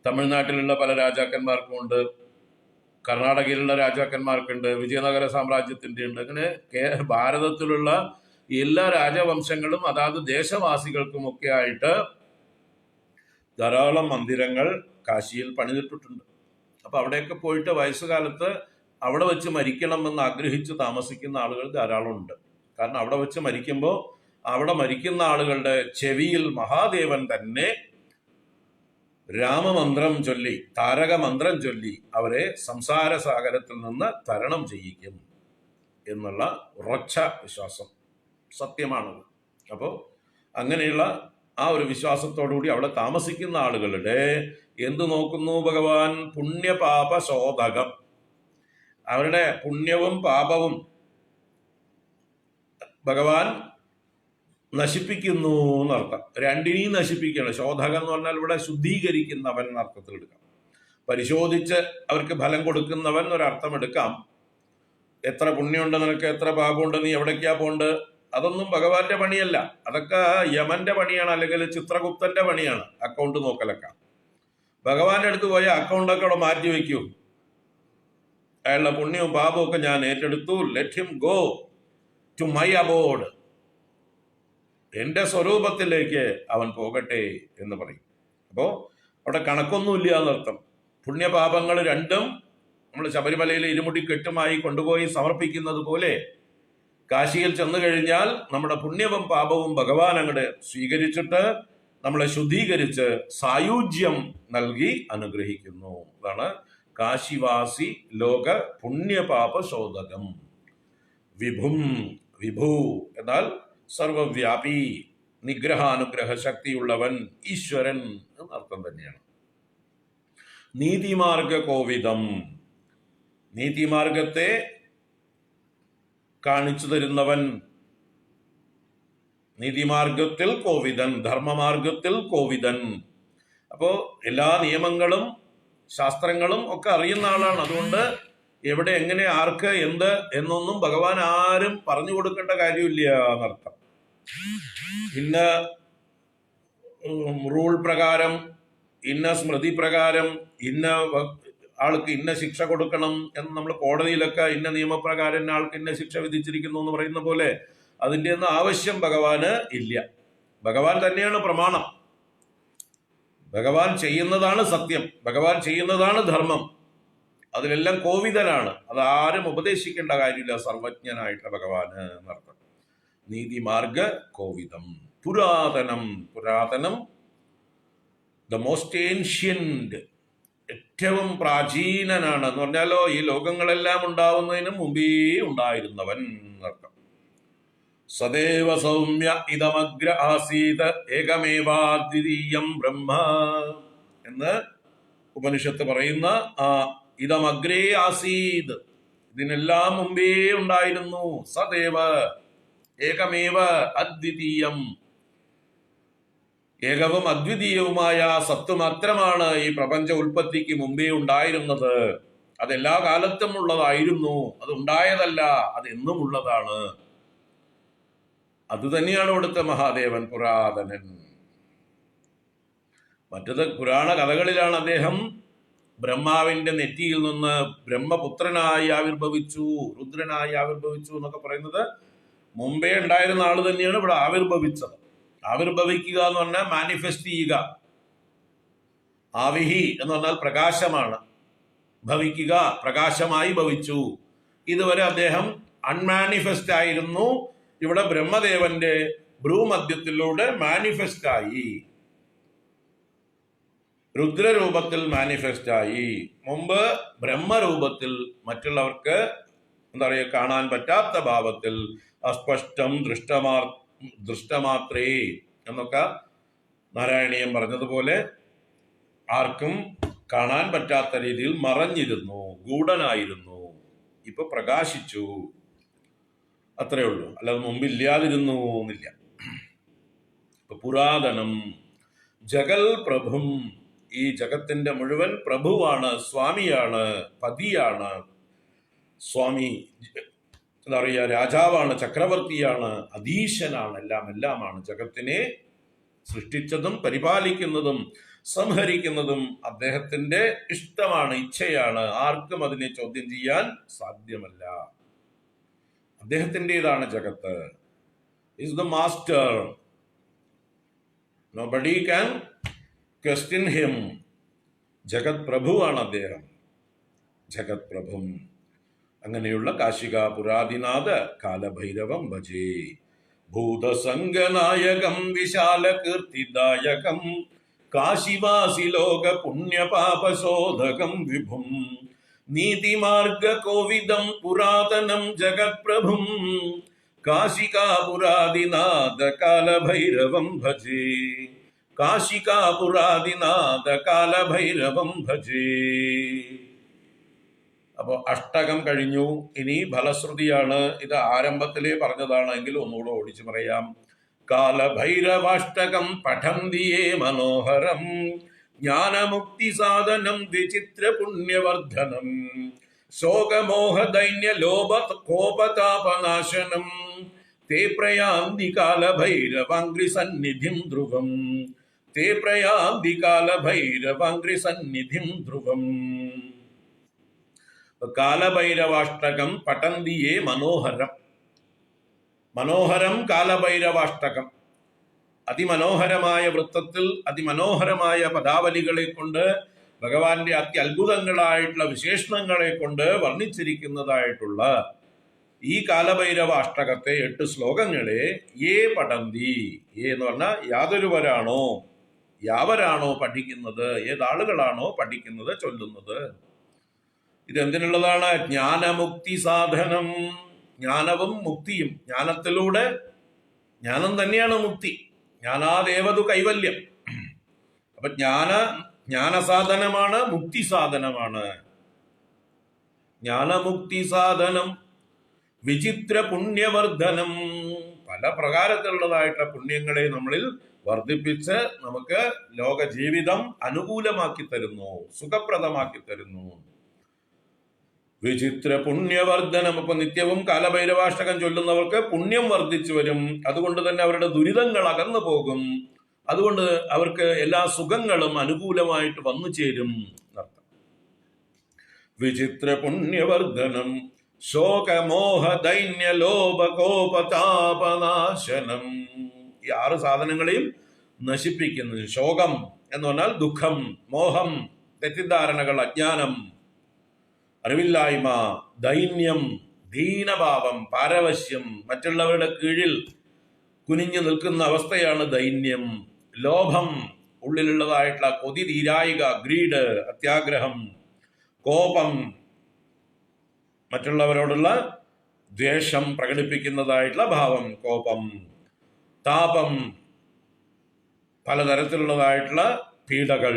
തമിഴ്നാട്ടിലുള്ള പല രാജാക്കന്മാർക്കും ഉണ്ട്, കർണാടകയിലുള്ള രാജാക്കന്മാർക്കുണ്ട്, വിജയനഗര സാമ്രാജ്യത്തിന്റെ ഉണ്ട്. അങ്ങനെ ഭാരതത്തിലുള്ള എല്ലാ രാജവംശങ്ങളും അതാത് ദേശവാസികൾക്കുമൊക്കെ ആയിട്ട് ധാരാളം മന്ദിരങ്ങൾ കാശിയിൽ പണിതിട്ടിട്ടുണ്ട്. അപ്പൊ അവിടെയൊക്കെ പോയിട്ട് വയസ്സുകാലത്ത് അവിടെ വെച്ച് മരിക്കണമെന്ന് ആഗ്രഹിച്ച് താമസിക്കുന്ന ആളുകൾ ധാരാളം ഉണ്ട്. കാരണം അവിടെ വെച്ച് മരിക്കുമ്പോൾ അവിടെ മരിക്കുന്ന ആളുകളുടെ ചെവിയിൽ മഹാദേവൻ തന്നെ രാമമന്ത്രം ചൊല്ലി, താരകമന്ത്രം ചൊല്ലി അവരെ സംസാര സാഗരത്തിൽ നിന്ന് തരണം ചെയ്യിക്കും എന്നുള്ള ഉറച്ച വിശ്വാസം സത്യമാണത്. അപ്പോൾ അങ്ങനെയുള്ള ആ ഒരു വിശ്വാസത്തോടുകൂടി അവിടെ താമസിക്കുന്ന ആളുകളുടെ എന്തു നോക്കുന്നു ഭഗവാൻ? പുണ്യപാപ ശോധകം. അവരുടെ പുണ്യവും പാപവും ഭഗവാൻ നശിപ്പിക്കുന്നു എന്നർത്ഥം. രണ്ടിനെയും നശിപ്പിക്കണം. ശോധകം എന്ന് പറഞ്ഞാൽ ഇവിടെ ശുദ്ധീകരിക്കുന്നവൻ എന്നർത്ഥത്തിൽ എടുക്കാം. പരിശോധിച്ച് അവർക്ക് ഫലം കൊടുക്കുന്നവൻ ഒരർത്ഥം എടുക്കാം. എത്ര പുണ്യമുണ്ട് നിനക്ക്, എത്ര പാപമുണ്ട്, നീ എവിടേക്കാ പോണ്ട്, അതൊന്നും ഭഗവാന്റെ പണിയല്ല. അതൊക്കെ യമന്റെ പണിയാണ്, അല്ലെങ്കിൽ ചിത്രഗുപ്തന്റെ പണിയാണ്. അക്കൗണ്ട് നോക്കലൊക്കെ ഭഗവാന്റെ അടുത്ത് പോയ അക്കൗണ്ടൊക്കെ അവിടെ മാറ്റി വയ്ക്കൂ. അയാളുടെ പുണ്യവും പാപവും ഒക്കെ ഞാൻ ഏറ്റെടുത്തു. Let him go to my abode, എന്റെ സ്വരൂപത്തിലേക്ക് അവൻ പോകട്ടെ എന്ന് പറയും. അപ്പോൾ അവിടെ കണക്കൊന്നുമില്ല എന്നർത്ഥം. പുണ്യപാപങ്ങൾ രണ്ടും നമ്മൾ ശബരിമലയിൽ ഇരുമുടി കെട്ടുമായി കൊണ്ടുപോയി സമർപ്പിക്കുന്നത് പോലെ കാശിയിൽ ചെന്നു കഴിഞ്ഞാൽ നമ്മുടെ പുണ്യവും പാപവും ഭഗവാൻ അങ്ങോട്ട് സ്വീകരിച്ചിട്ട് നമ്മളെ ശുദ്ധീകരിച്ച് സായുജ്യം നൽകി അനുഗ്രഹിക്കുന്നു. അതാണ് കാശിവാസി ലോക പുണ്യപാപ ശോധകം. വിഭും, വിഭു എന്നാൽ സർവവ്യാപി, നിഗ്രഹാനുഗ്രഹ ശക്തിയുള്ളവൻ, ഈശ്വരൻ എന്നർത്ഥം തന്നെയാണ്. നീതിമാർഗ കോവിദം, നീതിമാർഗത്തെ കാണിച്ചു തരുന്നവൻ. നീതിമാർഗത്തിൽ കോവിദൻ, ധർമ്മമാർഗത്തിൽ കോവിദൻ. അപ്പോ എല്ലാ നിയമങ്ങളും ശാസ്ത്രങ്ങളും ഒക്കെ അറിയുന്ന ആളാണ്. അതുകൊണ്ട് എവിടെ, എങ്ങനെ, ആർക്ക്, എന്ത് എന്നൊന്നും ഭഗവാൻ ആരും പറഞ്ഞു കൊടുക്കേണ്ട കാര്യമില്ല എന്നർത്ഥം. ഇന്ന റൂൾ പ്രകാരം, ഇന്ന സ്മൃതി പ്രകാരം, ഇന്ന ആൾക്ക് ഇന്ന ശിക്ഷ കൊടുക്കണം എന്ന് നമ്മൾ കോടതിയിലൊക്കെ ഇന്ന നിയമപ്രകാരം ഇന്ന ആൾക്ക് ഇന്ന ശിക്ഷ വിധിച്ചിരിക്കുന്നു എന്ന് പറയുന്ന പോലെ അതിൻ്റെ ഒന്നും ആവശ്യം ഭഗവാന് ഇല്ല. ഭഗവാൻ തന്നെയാണ് പ്രമാണം. ഭഗവാൻ ചെയ്യുന്നതാണ് സത്യം, ഭഗവാൻ ചെയ്യുന്നതാണ് ധർമ്മം. അതിലെല്ലാം കോവിദനാണ്. അതാരും ഉപദേശിക്കേണ്ട കാര്യമില്ല. സർവജ്ഞനായിട്ടുള്ള ഭഗവാന് എന്നർത്ഥം. നീതിമാർഗ കോവിദം. പുരാതനം. പുരാതനം, ദ മോസ്റ്റ് ഏൻഷ്യന്റ്, ഏറ്റവും പ്രാചീനനാണ് എന്ന് പറഞ്ഞാലോ ഈ ലോകങ്ങളെല്ലാം ഉണ്ടാവുന്നതിന് മുമ്പേ ഉണ്ടായിരുന്നവൻ എന്നർത്ഥം. സദേവ സൗമ്യ ഇതമഗ്ര ആസീത് ഏകമേവാദ്വിതീയം ബ്രഹ്മ എന്ന് ഉപനിഷത്ത് പറയുന്ന ആ ഇതമഗ്രേ ആസീത്, ഇതിനെല്ലാം മുമ്പേ ഉണ്ടായിരുന്നു. സദേവ ഏകമേവ അദ്വിതീയം, ഏകവും അദ്വിതീയവുമായ സത്ത് മാത്രമാണ് ഈ പ്രപഞ്ച ഉൽപ്പത്തിക്ക് മുമ്പേ ഉണ്ടായിരുന്നത്. അതെല്ലാ കാലത്തും ഉള്ളതായിരുന്നു. അത് ഉണ്ടായതല്ല, അത് എന്നും ഉള്ളതാണ്. അതുതന്നെയാണ് ഇവിടുത്തെ മഹാദേവൻ, പുരാതനൻ. മറ്റത് പുരാണ കഥകളിലാണ് അദ്ദേഹം ബ്രഹ്മാവിന്റെ നെറ്റിയിൽ നിന്ന് ബ്രഹ്മപുത്രനായി ആവിർഭവിച്ചു, രുദ്രനായി ആവിർഭവിച്ചു എന്നൊക്കെ പറയുന്നത് മുമ്പേ ഉണ്ടായിരുന്ന ആള് തന്നെയാണ് ഇവിടെ ആവിർഭവിച്ചത്. ആവിർഭവിക്കുക എന്ന് പറഞ്ഞാൽ മാനിഫെസ്റ്റ് ചെയ്യുക. ആവിഹി എന്ന് പറഞ്ഞാൽ പ്രകാശമാണ്. ഭവിക്കുക, പ്രകാശമായി ഭവിച്ചു. ഇതുവരെ അദ്ദേഹം അൺമാനിഫെസ്റ്റ് ആയിരുന്നു. ഇവിടെ ബ്രഹ്മദേവന്റെ ഭ്രൂമധ്യത്തിലൂടെ മാനിഫെസ്റ്റ് ആയി, രുദ്രരൂപത്തിൽ മാനിഫെസ്റ്റ് ആയി. മുമ്പ് ബ്രഹ്മരൂപത്തിൽ, മറ്റുള്ളവർക്ക് എന്താ പറയുക, കാണാൻ പറ്റാത്ത ഭാവത്തിൽ, അസ്പഷ്ടം ദൃഷ്ടമാത്രേ എന്നൊക്കെ നാരായണീയം പറഞ്ഞതുപോലെ ആർക്കും കാണാൻ പറ്റാത്ത രീതിയിൽ മറഞ്ഞിരുന്നു, ഗൂഢനായിരുന്നു. ഇപ്പൊ പ്രകാശിച്ചു, അത്രേ ഉള്ളൂ. അല്ലാതെ മുമ്പില്ലാതിരുന്നു എന്നില്ല. ഇപ്പൊ പുരാതനം, ജഗൽ പ്രഭും, ഈ ജഗത്തിന്റെ മുഴുവൻ പ്രഭുവാണ്, സ്വാമിയാണ്, പതിയാണ്. സ്വാമി എന്താ പറയുക, രാജാവാണ്, ചക്രവർത്തിയാണ്, അധീശനാണ്, എല്ലാമാണ്. ജഗത്തിനെ സൃഷ്ടിച്ചതും പരിപാലിക്കുന്നതും സംഹരിക്കുന്നതും അദ്ദേഹത്തിന്റെ ഇഷ്ടമാണ്, ഇച്ഛയാണ്. ആർക്കും അതിനെ ചോദ്യം ചെയ്യാൻ സാധ്യമല്ല. അദ്ദേഹത്തിൻ്റെതാണ് ജഗത്ത്. Is the master. Nobody can question him. ജഗത് പ്രഭുവാണ് അദ്ദേഹം, ജഗത് പ്രഭും. അങ്ങനെയുള്ള കാശിക പുരാദിനാഥ കാലഭൈരവം ഭജേ. ഭൂതസംഗനായകം വിശാല കീർത്തിദായകം കാശിവാസി ലോക പുണ്യപാപശോധകം വിഭും നീതിമാർഗ കോവിദം പുരാതനം ജഗത്പ്രഭും കാശികാപുരാദിനാഥ കാലഭൈരവം ഭജേ. കാശികാപുരാദിനാഥ കാലഭൈരവം ഭജേ. അപ്പോൾ അഷ്ടകം കഴിഞ്ഞു. ഇനി ഫലശ്രുതിയാണ്. ഇത് ആരംഭത്തിലേ പറഞ്ഞതാണ്, എങ്കിലും ഒന്നുകൂടെ ഓടിച്ചു പറയാം. കാലഭൈരവാഷ്ടകം പഠന്തിയേ മനോഹരം ജ്ഞാനമുക്തി സാധനം വിചിത്ര പുണ്യവർദ്ധനം ശോകമോഹ ദൈന്യ ലോഭ കോപതാപനാശനം തേ പ്രയാന്തി കാലഭൈരവാംഗ്രി സന്നിധിം ധ്രുവം. തേ പ്രയാന്തി കാലഭൈരവാംഗ്രി സന്നിധിം ധ്രുവം. കാലഭൈരവാഷ്ടകം പഠന്തിയേ മനോഹരം. മനോഹരം കാലഭൈരവാഷ്ടകം. അതിമനോഹരമായ വൃത്തത്തിൽ അതിമനോഹരമായ പദാവലികളെ കൊണ്ട് ഭഗവാന്റെ അത്യത്ഭുതങ്ങളായിട്ടുള്ള വിശേഷണങ്ങളെ കൊണ്ട് വർണ്ണിച്ചിരിക്കുന്നതായിട്ടുള്ള ഈ കാലഭൈരവാഷ്ടകത്തെ 8 ശ്ലോകങ്ങളെ ഏ പഠന്തി, ഏ എന്ന് പറഞ്ഞാൽ യാതൊരുവരാണോ, യാവരാണോ പഠിക്കുന്നത്, ഏതാളുകളാണോ പഠിക്കുന്നത്, ചൊല്ലുന്നത്. ഇതെന്തിനുള്ളതാണ്? ജ്ഞാനമുക്തി സാധനം. ജ്ഞാനവും മുക്തിയും, ജ്ഞാനത്തിലൂടെ, ജ്ഞാനം തന്നെയാണ് മുക്തി. ജ്ഞാനാദേവതു കൈവല്യം. അപ്പൊ ജ്ഞാനസാധനമാണ്, മുക്തി സാധനമാണ്. ജ്ഞാനമുക്തി സാധനം വിചിത്ര പുണ്യവർദ്ധനം. പല പ്രകാരത്തിലുള്ളതായിട്ടുള്ള പുണ്യങ്ങളെ നമ്മളിൽ വർദ്ധിപ്പിച്ച് നമുക്ക് ലോക ജീവിതം അനുകൂലമാക്കി തരുന്നു, സുഖപ്രദമാക്കി തരുന്നു. വിചിത്ര പുണ്യവർദ്ധനം. അപ്പൊ നിത്യവും കാലഭൈരവാഷ്ടകം ചൊല്ലുന്നവർക്ക് പുണ്യം വർദ്ധിച്ചു വരും. അതുകൊണ്ട് തന്നെ അവരുടെ ദുരിതങ്ങൾ അകന്നു പോകും. അതുകൊണ്ട് അവർക്ക് എല്ലാ സുഖങ്ങളും അനുകൂലമായിട്ട് വന്നു ചേരും എന്നർത്ഥം. വിചിത്ര പുണ്യവർദ്ധനം ശോകമോഹ ദൈന്യ ലോഭ കോപതാപനാശനം. ഈ 6 സാധനങ്ങളെയും നശിപ്പിക്കുന്നു. ശോകം എന്ന് പറഞ്ഞാൽ ദുഃഖം, മോഹം തെറ്റിദ്ധാരണകൾ, അജ്ഞാനം, അറിവില്ലായ്മ, ദൈന്യം ദീനഭാവം, പാരവശ്യം, മറ്റുള്ളവരുടെ കീഴിൽ കുനിഞ്ഞു നിൽക്കുന്ന അവസ്ഥയാണ് ദൈന്യം. ലോഭം, ഉള്ളിലുള്ളതായിട്ടുള്ള കൊതി തീരായിക, ഗ്രീഡ്, അത്യാഗ്രഹം. കോപം, മറ്റുള്ളവരോടുള്ള ദ്വേഷം പ്രകടിപ്പിക്കുന്നതായിട്ടുള്ള ഭാവം, കോപം. താപം, പലതരത്തിലുള്ളതായിട്ടുള്ള പീഡകൾ.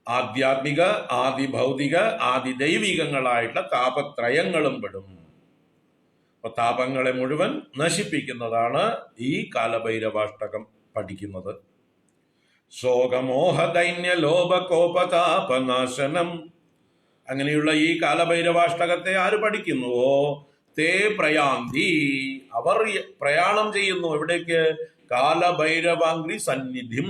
ആധ്യാത്മിക, ആദി ഭൗതിക, ആദി ദൈവികങ്ങളായിട്ടുള്ള താപത്രയങ്ങളും പെടും. അപ്പൊ താപങ്ങളെ മുഴുവൻ നശിപ്പിക്കുന്നതാണ് ഈ കാലഭൈരവാഷ്ടകം പഠിക്കുന്നത്. ശോകമോഹ ദൈന്യ ലോഭ കോപതാപനാശനം. അങ്ങനെയുള്ള ഈ കാലഭൈരവാഷ്ടകത്തെ ആര് പഠിക്കുന്നുവോ തേ പ്രയാന്തി, അവർ പ്രയാണം ചെയ്യുന്നു. എവിടേക്ക്? കാലഭൈരവാംഗ്രി സന്നിധിം,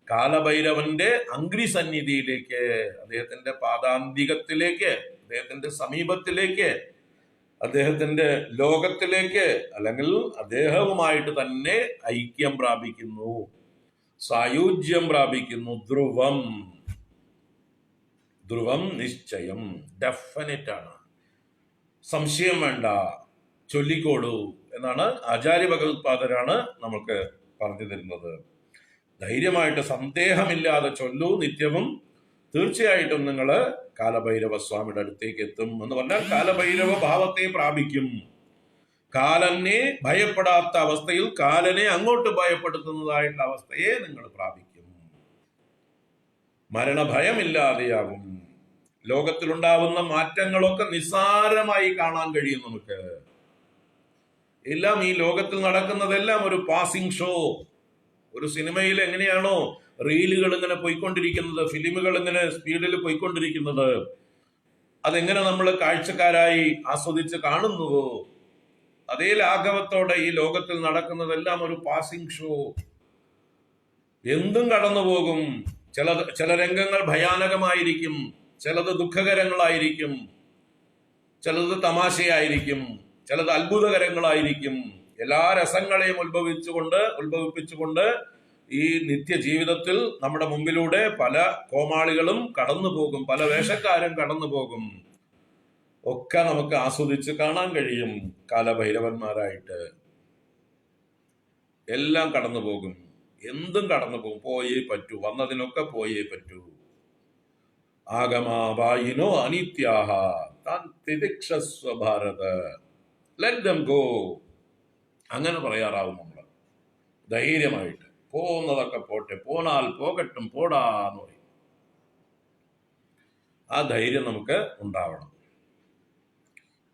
കാലഭൈരവന്റെ അംഗ്രി സന്നിധിയിലേക്ക്, അദ്ദേഹത്തിന്റെ പാദാന്തികത്തിലേക്ക്, അദ്ദേഹത്തിന്റെ സമീപത്തിലേക്ക്, അദ്ദേഹത്തിന്റെ ലോകത്തിലേക്ക്, അല്ലെങ്കിൽ അദ്ദേഹവുമായിട്ട് തന്നെ ഐക്യം പ്രാപിക്കുന്നു, സായുജ്യം പ്രാപിക്കുന്നു. ധ്രുവം, ധ്രുവം നിശ്ചയം, ഡെഫിനറ്റ് ആണ്, സംശയം വേണ്ട, ചൊല്ലിക്കോളൂ എന്നാണ് ആചാര്യ ഭഗവത്പാദരാണ് നമുക്ക് പറഞ്ഞു തരുന്നത്. ധൈര്യമായിട്ട് സന്ദേഹമില്ലാതെ ചൊല്ലൂ നിത്യവും. തീർച്ചയായിട്ടും നിങ്ങൾ കാലഭൈരവ സ്വാമിയുടെ അടുത്തേക്ക് എത്തും എന്ന് പറഞ്ഞാൽ കാലഭൈരവ ഭാവത്തെ പ്രാപിക്കും. കാലനെ ഭയപ്പെടാത്ത അവസ്ഥയിൽ കാലനെ അങ്ങോട്ട് ഭയപ്പെടുത്തുന്നതായിട്ടുള്ള അവസ്ഥയെ നിങ്ങൾ പ്രാപിക്കും. മരണഭയമില്ലാതെയാകും. ലോകത്തിലുണ്ടാവുന്ന മാറ്റങ്ങളൊക്കെ നിസ്സാരമായി കാണാൻ കഴിയും നമുക്ക്. എല്ലാം ഈ ലോകത്തിൽ നടക്കുന്നതെല്ലാം ഒരു പാസിംഗ് ഷോ. ഒരു സിനിമയിൽ എങ്ങനെയാണോ റീലുകൾ ഇങ്ങനെ പോയിക്കൊണ്ടിരിക്കുന്നത്, ഫിലിമുകൾ ഇങ്ങനെ സ്പീഡിൽ പോയിക്കൊണ്ടിരിക്കുന്നത്, അതെങ്ങനെ നമ്മൾ കാഴ്ചക്കാരായി ആസ്വദിച്ച് കാണുന്നുവോ, അതേ ലാഘവത്തോടെ ഈ ലോകത്തിൽ നടക്കുന്നതെല്ലാം ഒരു പാസിംഗ് ഷോ. എന്തും കടന്നു പോകും. ചില രംഗങ്ങൾ ഭയാനകമായിരിക്കും, ചിലത് ദുഃഖകരങ്ങളായിരിക്കും, ചിലത് തമാശയായിരിക്കും, ചിലത് അത്ഭുതകരങ്ങളായിരിക്കും. എല്ലാ രസങ്ങളെയും ഉത്ഭവിപ്പിച്ചുകൊണ്ട് ഈ നിത്യജീവിതത്തിൽ നമ്മുടെ മുമ്പിലൂടെ പല കോമാളികളും കടന്നു പോകും, പല വേഷക്കാരും കടന്നു പോകും. ഒക്കെ നമുക്ക് ആസ്വദിച്ച് കാണാൻ കഴിയും. കാലഭൈരവന്മാരായിട്ട് എല്ലാം കടന്നു പോകും, എന്തും കടന്നു പോകും. പോയേ പറ്റൂ, വന്നതിനൊക്കെ പോയേ പറ്റൂ. ആഗമാവായിനോ അനിത്യാഹ താൻ തിദിക്ഷസ്വ ഭാരത, ലെറ്റ് ദം ഗോ. അങ്ങനെ പറയാറാവും നമ്മൾ ധൈര്യമായിട്ട്. പോകുന്നതൊക്കെ പോട്ടെ, പോണാൽ പോകട്ടും, പോടാന്ന് പറയും. ആ ധൈര്യം നമുക്ക് ഉണ്ടാവണം.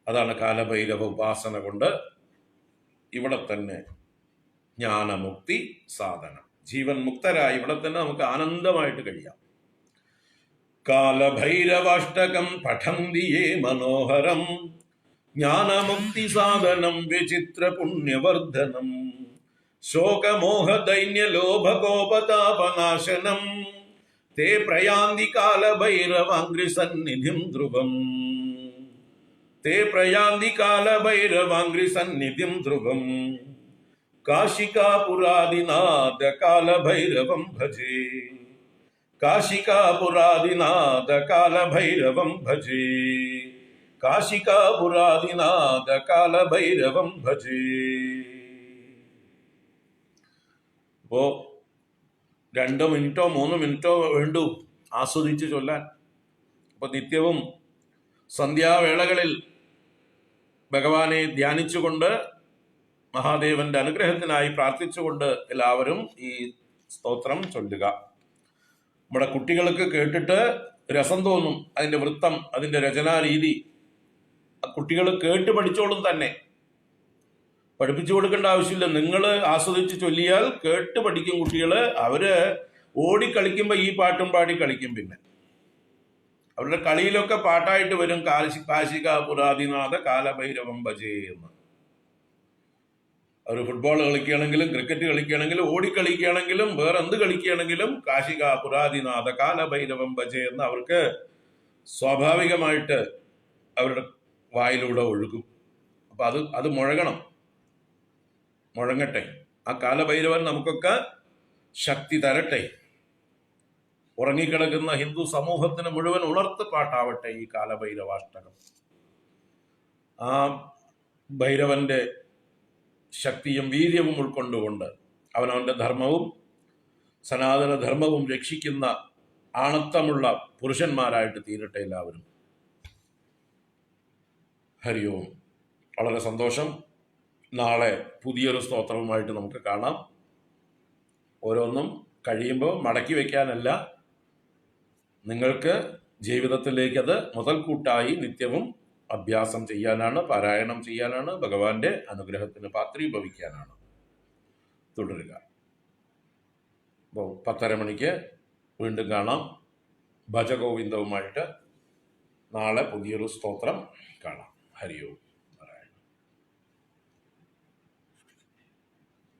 അതാണ് കാലഭൈരവ ഉപാസന കൊണ്ട് ഇവിടെ തന്നെ ജ്ഞാനമുക്തി സാധനം. ജീവൻ മുക്തരായി ഇവിടെ തന്നെ നമുക്ക് ആനന്ദമായിട്ട് കഴിയാം. കാലഭൈരവാഷ്ടകം പഠന്തിയേ മനോഹരം ജ്ഞാനമുക്തി സാധനം വിചിത്ര പുണ്യവർദ്ധനം ശോകമോഹ ദൈന്യ ലോഭ കോപതാപനാശനം തേ പ്രയാന്തി കാലഭൈരവാംഗ്രി സന്നിധിം ധ്രുവം. തേ പ്രയാന്തി കാലഭൈരവാംഗ്രി സന്നിധിം ധ്രുവം. കാശികാപുരാദിനാഥ കാലഭൈരവം ഭജേ. കാശികാപുരാദിനാഥ കാലഭൈരവം ഭജേ. കാശികാപുരാദിനാഥ കാലഭൈരവം ഭജേ. അപ്പോ 2 മിനിറ്റോ 3 മിനിറ്റോ വേണ്ടു ആസ്വദിച്ച് ചൊല്ലാൻ. അപ്പൊ നിത്യവും സന്ധ്യാവേളകളിൽ ഭഗവാനെ ധ്യാനിച്ചുകൊണ്ട് മഹാദേവന്റെ അനുഗ്രഹത്തിനായി പ്രാർത്ഥിച്ചുകൊണ്ട് എല്ലാവരും ഈ സ്തോത്രം ചൊല്ലുക. നമ്മുടെ കുട്ടികൾക്ക് കേട്ടിട്ട് രസം തോന്നും. അതിന്റെ വൃത്തം, അതിന്റെ രചനാരീതി കുട്ടികൾ കേട്ട് പഠിച്ചോളും തന്നെ. പഠിപ്പിച്ചു കൊടുക്കേണ്ട ആവശ്യമില്ല. നിങ്ങൾ ആസ്വദിച്ച് ചൊല്ലിയാൽ കേട്ട് പഠിക്കും കുട്ടികള്. അവര് ഓടിക്കളിക്കുമ്പോ ഈ പാട്ടും പാടി കളിക്കും. പിന്നെ അവരുടെ കളിയിലൊക്കെ പാട്ടായിട്ട് വരും കാശിക പുരാതിനാഥ കാലഭൈരവം ഭജേ എന്ന്. അവർ ഫുട്ബോൾ കളിക്കുകയാണെങ്കിലും ക്രിക്കറ്റ് കളിക്കുകയാണെങ്കിലും ഓടിക്കളിക്കുകയാണെങ്കിലും വേറെ എന്ത് കളിക്കുകയാണെങ്കിലും കാശിക പുരാതിനാഥ കാലഭൈരവം ഭജേ എന്ന് അവർക്ക് സ്വാഭാവികമായിട്ട് അവരുടെ വായിലൂടെ ഒഴുകും. അപ്പം അത് മുഴങ്ങട്ടെ. ആ കാലഭൈരവൻ നമുക്കൊക്കെ ശക്തി തരട്ടെ. ഉറങ്ങിക്കിടക്കുന്ന ഹിന്ദു സമൂഹത്തിന് മുഴുവൻ ഉണർത്തുപാട്ടാവട്ടെ ഈ കാലഭൈരവാഷ്ടകം. ആ ഭൈരവന്റെ ശക്തിയും വീര്യവും ഉൾക്കൊണ്ടുകൊണ്ട് അവനവന്റെ ധർമ്മവും സനാതന ധർമ്മവും രക്ഷിക്കുന്ന ആണത്തമുള്ള പുരുഷന്മാരായിട്ട് തീരട്ടെ എല്ലാവരും. ഹരി ഓം. വളരെ സന്തോഷം. നാളെ പുതിയൊരു സ്തോത്രവുമായിട്ട് നമുക്ക് കാണാം. ഓരോന്നും കഴിയുമ്പോൾ മടക്കി വയ്ക്കാനല്ല, നിങ്ങൾക്ക് ജീവിതത്തിലേക്ക് അത് മുതൽക്കൂട്ടായി നിത്യവും അഭ്യാസം ചെയ്യാനാണ്, പാരായണം ചെയ്യാനാണ്, ഭഗവാന്റെ അനുഗ്രഹത്തിന് പാത്രീഭവിക്കാനാണ്. തുടരുക. അപ്പോൾ 10:30 മണിക്ക് വീണ്ടും കാണാം. ഭജഗോവിന്ദവുമായിട്ട് നാളെ പുതിയൊരു സ്തോത്രം കാണാം. ഹരി ഓം.